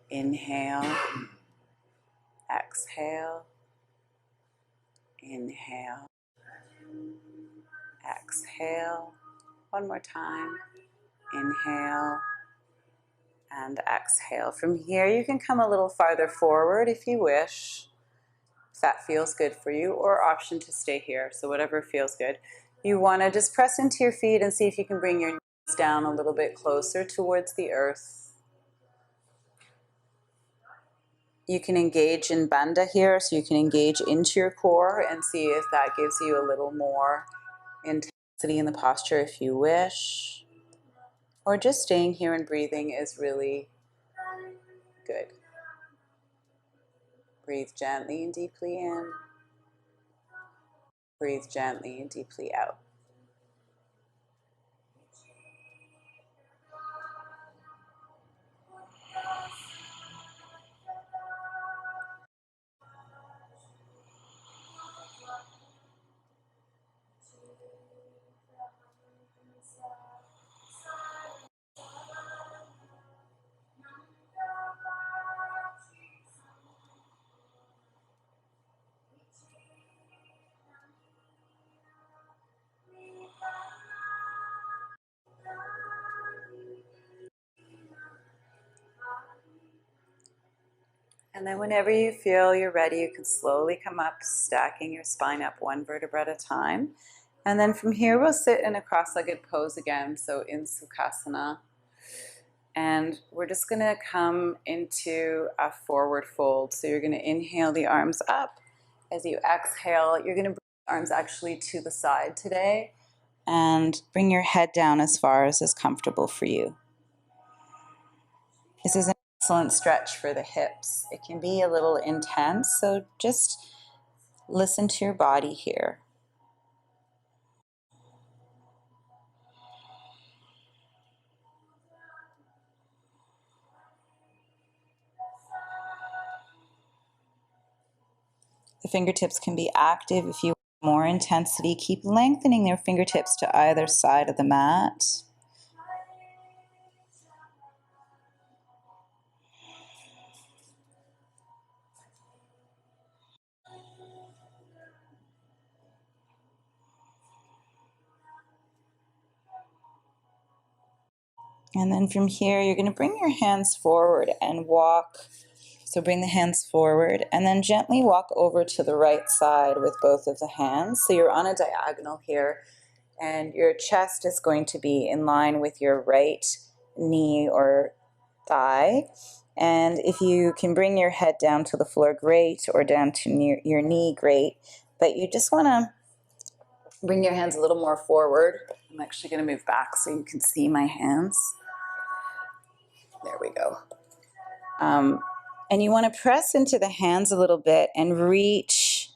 Inhale, exhale, inhale, exhale. One more time. Inhale and exhale. From here, you can come a little farther forward if you wish. if that feels good for you, or option to stay here. So whatever feels good. You want to just press into your feet and see if you can bring your knees down a little bit closer towards the earth. You can engage in bandha here, so you can engage into your core and see if that gives you a little more intensity in the posture if you wish. Or just staying here and breathing is really good. Breathe gently and deeply in. Breathe gently and deeply out. And then whenever you feel you're ready, you can slowly come up, stacking your spine up one vertebra at a time. And then from here, we'll sit in a cross-legged pose again, so in Sukhasana. And we're just gonna come into a forward fold. So you're gonna inhale the arms up. As you exhale, you're gonna bring the arms actually to the side today and bring your head down as far as is comfortable for you. This is an excellent stretch for the hips. It can be a little intense, so just listen to your body here. The fingertips can be active if you want more intensity. Keep lengthening your fingertips to either side of the mat. And then from here, you're going to bring your hands forward and walk. So bring the hands forward and then gently walk over to the right side with both of the hands. So you're on a diagonal here, and your chest is going to be in line with your right knee or thigh. And if you can bring your head down to the floor, great, or down to near your knee, great. But you just want to bring your hands a little more forward. I'm actually going to move back so you can see my hands. There we go. And you want to press into the hands a little bit and reach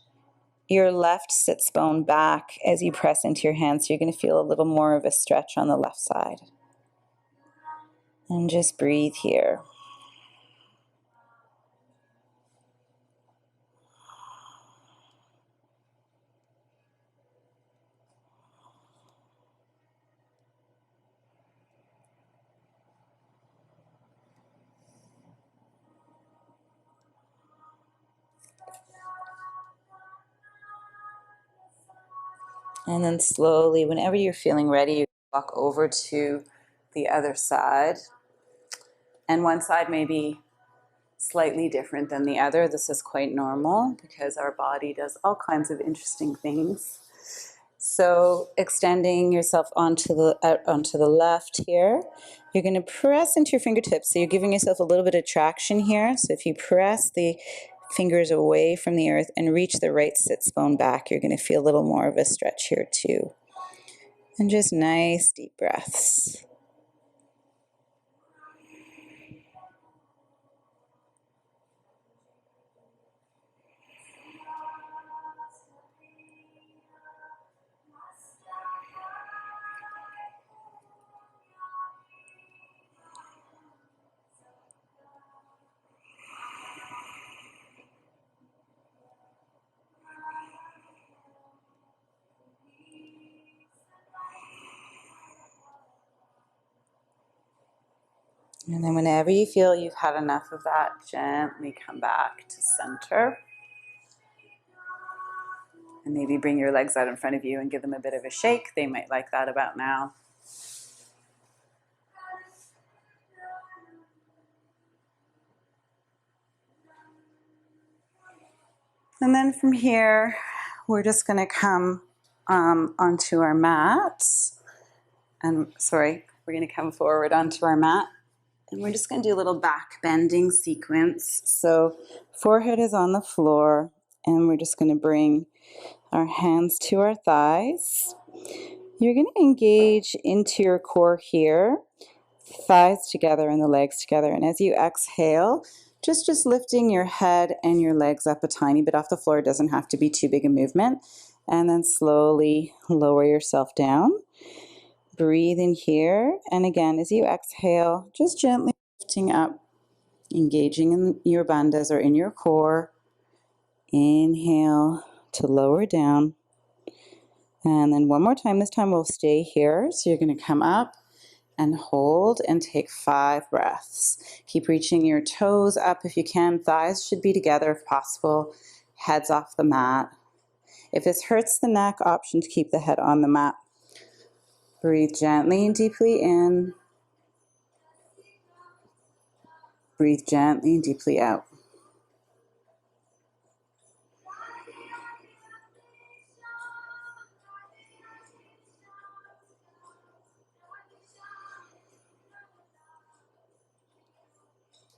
your left sits bone back as you press into your hands. So you're going to feel a little more of a stretch on the left side. And just breathe here. And then slowly, whenever you're feeling ready, you walk over to the other side. And one side may be slightly different than the other. This is quite normal because our body does all kinds of interesting things. So extending yourself onto the left here, you're going to press into your fingertips. So you're giving yourself a little bit of traction here. So if you press the fingers away from the earth and reach the right sits bone back, you're going to feel a little more of a stretch here too. And just nice deep breaths. And then whenever you feel you've had enough of that, gently come back to center. And maybe bring your legs out in front of you and give them a bit of a shake. They might like that about now. And then from here, we're just going to come onto our mat. And sorry, we're going to come forward onto our mat. And we're just going to do a little back bending sequence. So forehead is on the floor, and we're just going to bring our hands to our thighs. You're going to engage into your core here, thighs together and the legs together. And as you exhale, just lifting your head and your legs up a tiny bit off the floor. It doesn't have to be too big a movement. And then slowly lower yourself down. Breathe in here. And again, as you exhale, just gently lifting up, engaging in your bandhas or in your core. Inhale to lower down. And then one more time. This time we'll stay here. So you're going to come up and hold and take 5 breaths. Keep reaching your toes up if you can. Thighs should be together if possible. Head's off the mat. If this hurts the neck, option to keep the head on the mat. Breathe gently and deeply in. Breathe gently and deeply out.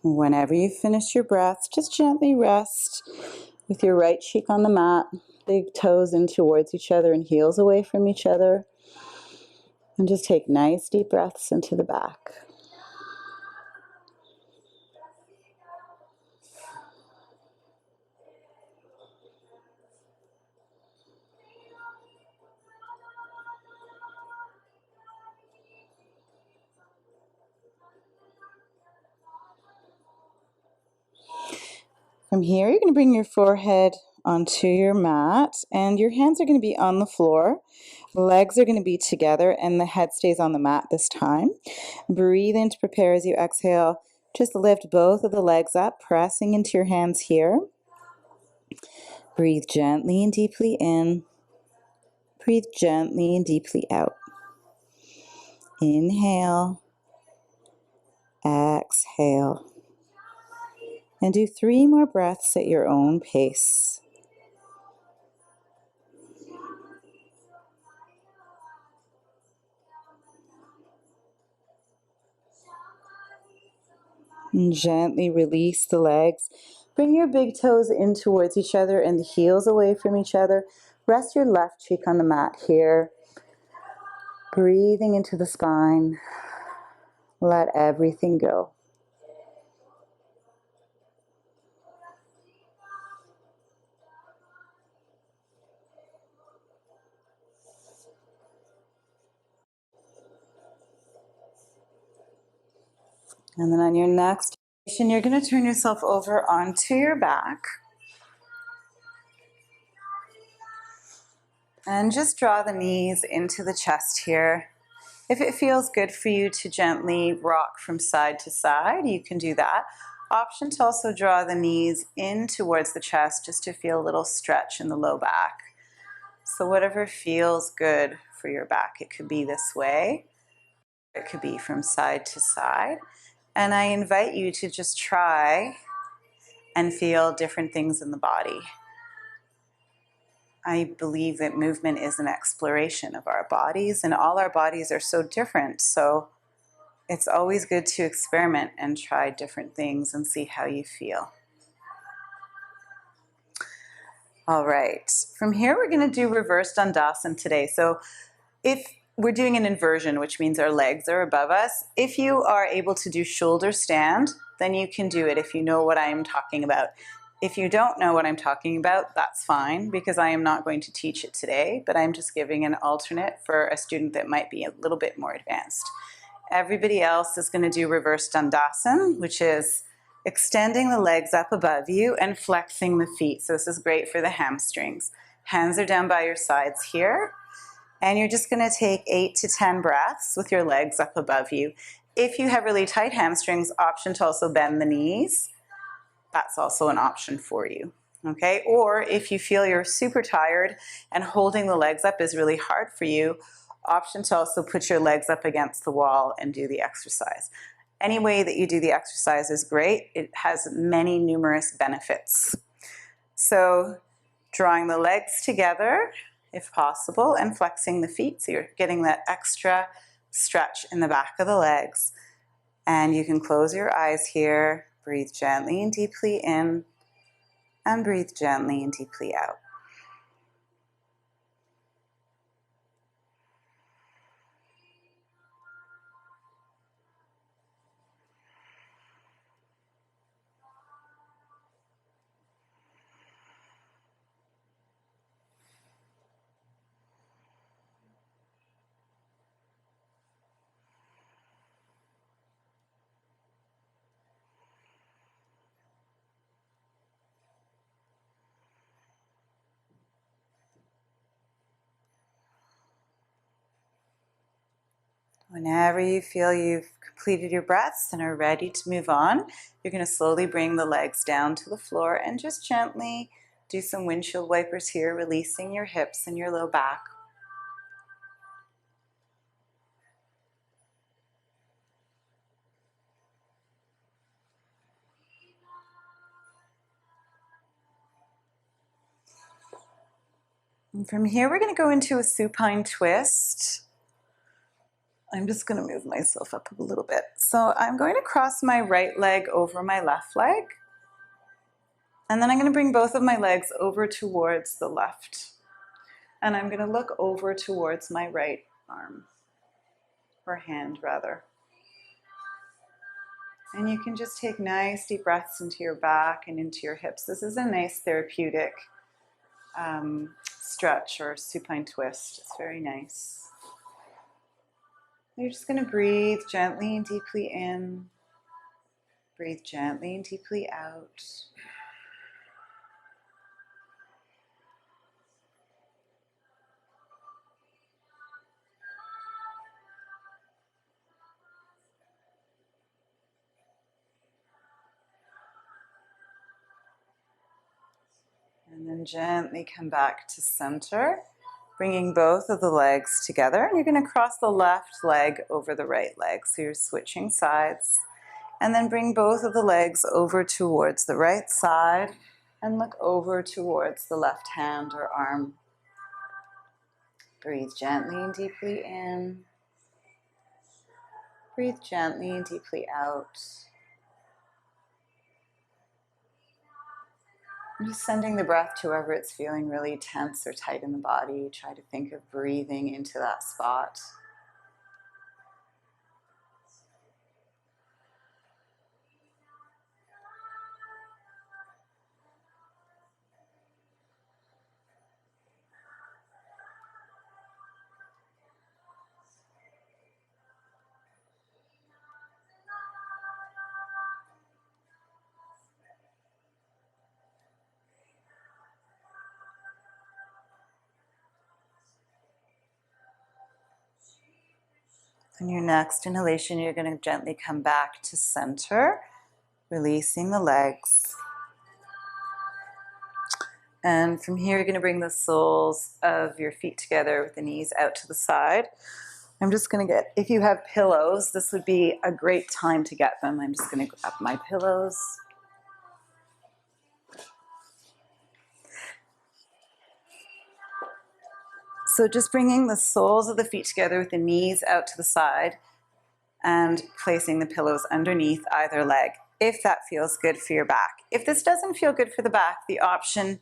Whenever you've finished your breath, just gently rest with your right cheek on the mat, big toes in towards each other and heels away from each other. And just take nice deep breaths into the back. From here, you're going to bring your forehead onto your mat, and your hands are going to be on the floor. Legs are going to be together, and the head stays on the mat this time. Breathe in to prepare as you exhale. Just lift both of the legs up, pressing into your hands here. Breathe gently and deeply in. Breathe gently and deeply out. Inhale. Exhale. And do 3 more breaths at your own pace. And gently release the legs. Bring your big toes in towards each other and the heels away from each other. Rest your left cheek on the mat here. Breathing into the spine. Let everything go. And then on your next position, you're going to turn yourself over onto your back. And just draw the knees into the chest here. If it feels good for you to gently rock from side to side, you can do that. Option to also draw the knees in towards the chest just to feel a little stretch in the low back. So whatever feels good for your back, it could be this way. It could be from side to side. And I invite you to just try and feel different things in the body. I believe that movement is an exploration of our bodies, and all our bodies are so different. So it's always good to experiment and try different things and see how you feel. All right, from here we're going to do reversed Dandasana today. So if we're doing an inversion, which means our legs are above us, if you are able to do shoulder stand, then you can do it if you know what I'm talking about. If you don't know what I'm talking about, that's fine, because I am not going to teach it today, but I'm just giving an alternate for a student that might be a little bit more advanced. Everybody else is going to do reversed Dandasana, which is extending the legs up above you and flexing the feet. So this is great for the hamstrings. Hands are down by your sides here, and you're just going to take 8 to 10 breaths with your legs up above you. If you have really tight hamstrings, option to also bend the knees. That's also an option for you, okay? Or if you feel you're super tired and holding the legs up is really hard for you, option to also put your legs up against the wall and do the exercise. Any way that you do the exercise is great. It has many numerous benefits. So Drawing the legs together if possible and flexing the feet so you're getting that extra stretch in the back of the legs. And you can close your eyes here, breathe gently and deeply in, and breathe gently and deeply out. Whenever you feel you've completed your breaths and are ready to move on, you're going to slowly bring the legs down to the floor and just gently do some windshield wipers here, releasing your hips and your low back. And from here, we're going to go into a supine twist. I'm just going to move myself up a little bit. So I'm going to cross my right leg over my left leg. And then I'm going to bring both of my legs over towards the left. And I'm going to look over towards my right arm, or hand rather. And you can just take nice deep breaths into your back and into your hips. This is a nice therapeutic stretch or supine twist. It's very nice. You're just going to breathe gently and deeply in. Breathe gently and deeply out. And then gently come back to center, bringing both of the legs together. And you're going to cross the left leg over the right leg. So you're switching sides. And then bring both of the legs over towards the right side and look over towards the left hand or arm. Breathe gently and deeply in. Breathe gently and deeply out. I'm just sending the breath to wherever it's feeling really tense or tight in the body. Try to think of breathing into that spot. On your next inhalation, you're going to gently come back to center, releasing the legs. And from here, you're going to bring the soles of your feet together with the knees out to the side. I'm just going to get, if you have pillows, this would be a great time to get them. I'm just going to grab my pillows. So just bringing the soles of the feet together with the knees out to the side and placing the pillows underneath either leg, if that feels good for your back. If this doesn't feel good for the back, the alternate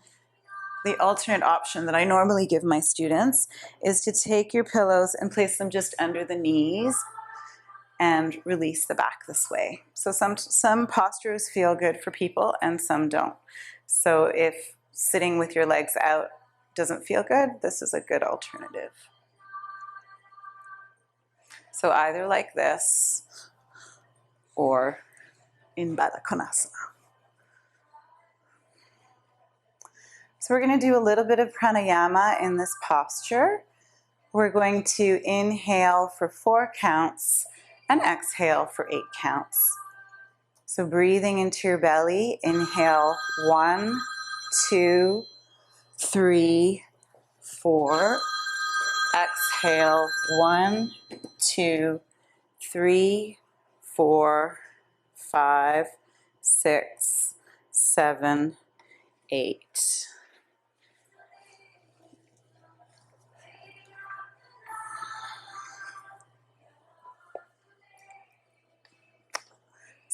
option that I normally give my students is to take your pillows and place them just under the knees and release the back this way. So some postures feel good for people and some don't. So if sitting with your legs out doesn't feel good, this is a good alternative. So either like this or in Baddha Konasana. So we're going to do a little bit of pranayama in this posture. We're going to inhale for 4 counts and exhale for 8 counts. So breathing into your belly, inhale 1, 2, 3, 4. Exhale 1, 2, 3, 4, 5, 6, 7, 8.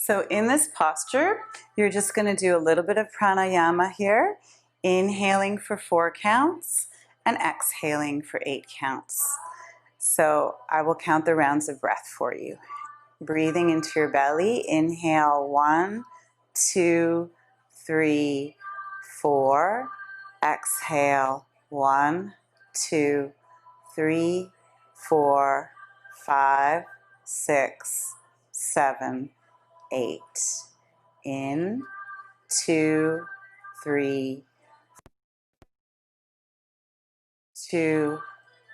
So in this posture, you're just going to do a little bit of pranayama here, inhaling for 4 counts and exhaling for 8 counts. So I will count the rounds of breath for you. Breathing into your belly, inhale 1, 2, 3, 4. Exhale 1, 2, 3, 4, 5, 6, 7, 8. In, 2, 3, 2,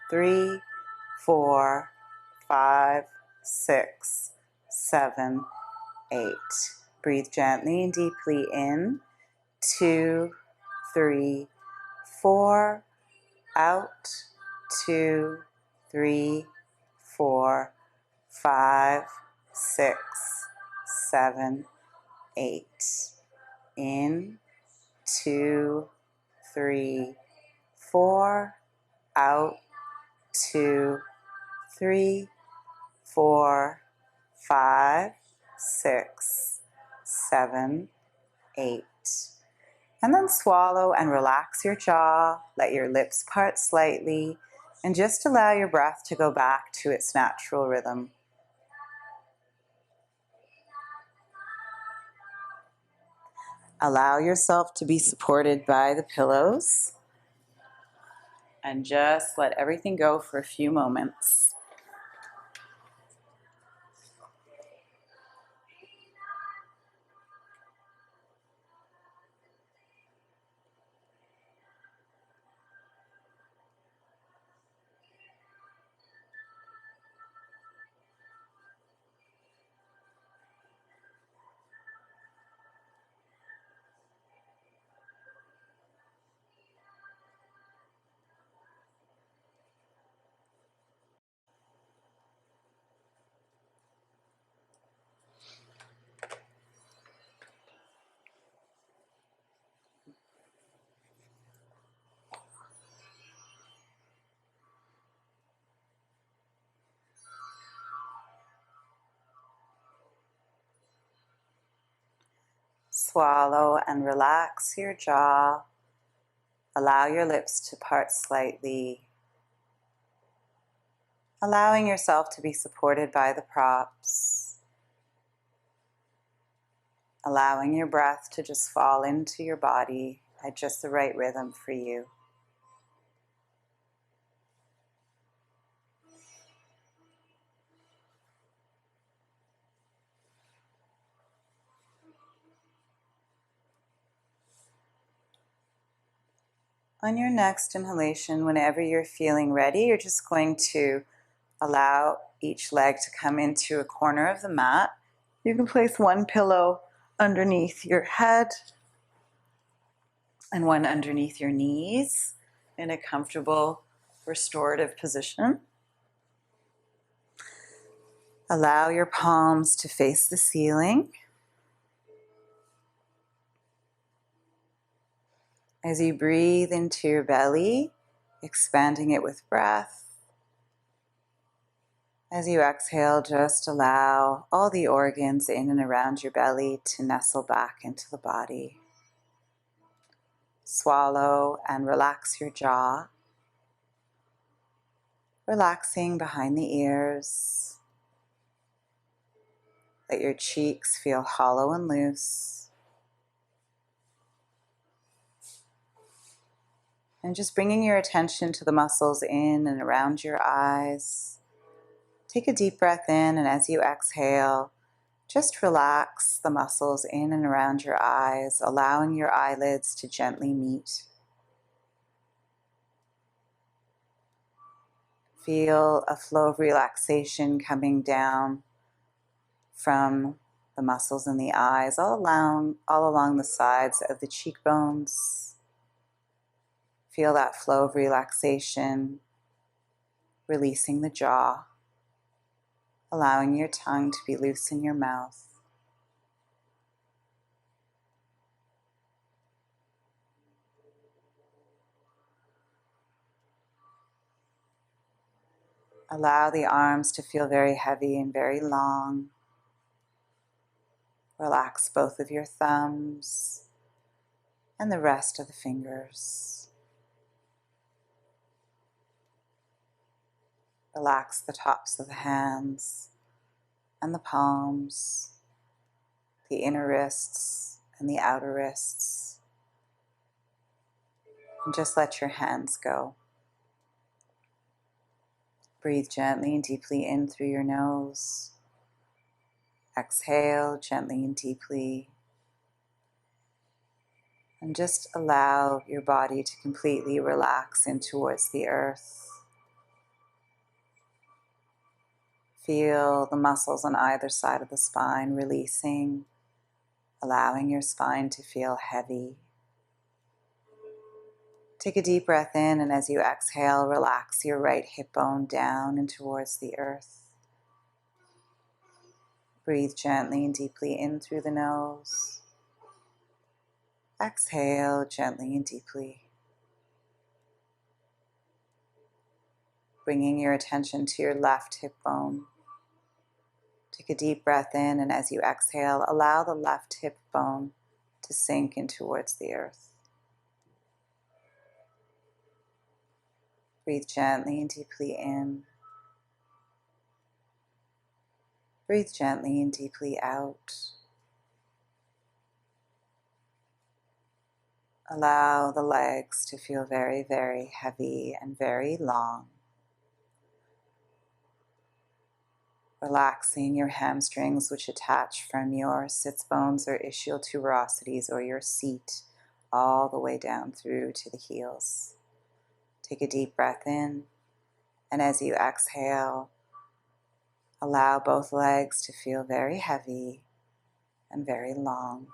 3, 4, 5, 6, 7, 8. Breathe gently and deeply in. 2, 3, 4. Out. 2, 3, 4, 5, 6, 7, 8. In. 2, 3, 4. Out. 2, 3, 4, 5, 6, 7, 8. And then swallow and relax your jaw. Let your lips part slightly and just allow your breath to go back to its natural rhythm. Allow yourself to be supported by the pillows and just let everything go for a few moments. Swallow and relax your jaw. Allow your lips to part slightly. Allowing yourself to be supported by the props. Allowing your breath to just fall into your body at just the right rhythm for you. On your next inhalation, whenever you're feeling ready, you're just going to allow each leg to come into a corner of the mat. You can place one pillow underneath your head and one underneath your knees in a comfortable restorative position. Allow your palms to face the ceiling. As you breathe into your belly, expanding it with breath. As you exhale, just allow all the organs in and around your belly to nestle back into the body. Swallow and relax your jaw, relaxing behind the ears. Let your cheeks feel hollow and loose. And just bringing your attention to the muscles in and around your eyes. Take a deep breath in, and as you exhale, just relax the muscles in and around your eyes, allowing your eyelids to gently meet. Feel a flow of relaxation coming down from the muscles in the eyes, all along the sides of the cheekbones. Feel that flow of relaxation, releasing the jaw, allowing your tongue to be loose in your mouth. Allow the arms to feel very heavy and very long. Relax both of your thumbs and the rest of the fingers. Relax the tops of the hands and the palms, the inner wrists and the outer wrists. And just let your hands go. Breathe gently and deeply in through your nose. Exhale gently and deeply. And just allow your body to completely relax in towards the earth. Feel the muscles on either side of the spine releasing, allowing your spine to feel heavy. Take a deep breath in, and as you exhale, relax your right hip bone down and towards the earth. Breathe gently and deeply in through the nose. Exhale gently and deeply. Bringing your attention to your left hip bone. Take a deep breath in, and as you exhale, allow the left hip bone to sink in towards the earth. Breathe gently and deeply in. Breathe gently and deeply out. Allow the legs to feel very, very heavy and very long. Relaxing your hamstrings, which attach from your sits bones or ischial tuberosities or your seat all the way down through to the heels. Take a deep breath in, and as you exhale, allow both legs to feel very heavy and very long.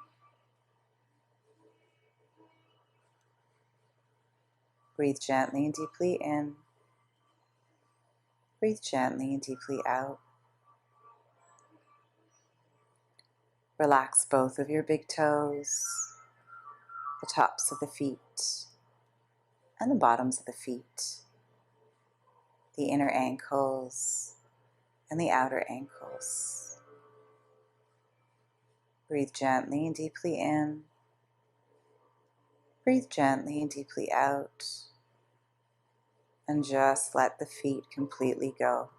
Breathe gently and deeply in. Breathe gently and deeply out. Relax both of your big toes, the tops of the feet, and the bottoms of the feet, the inner ankles and the outer ankles. Breathe gently and deeply in. Breathe gently and deeply out. And just let the feet completely go.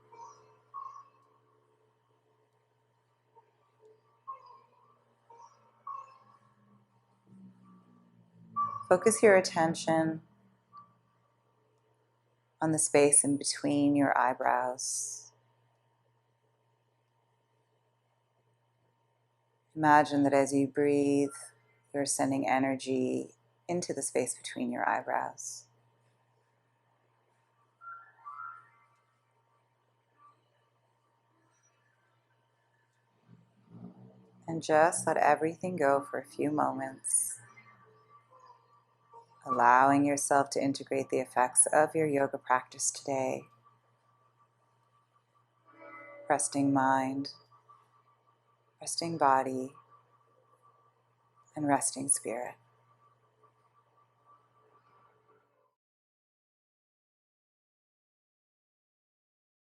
Focus your attention on the space in between your eyebrows. Imagine that as you breathe, you're sending energy into the space between your eyebrows. And just let everything go for a few moments, allowing yourself to integrate the effects of your yoga practice today. Resting mind, resting body, and resting spirit.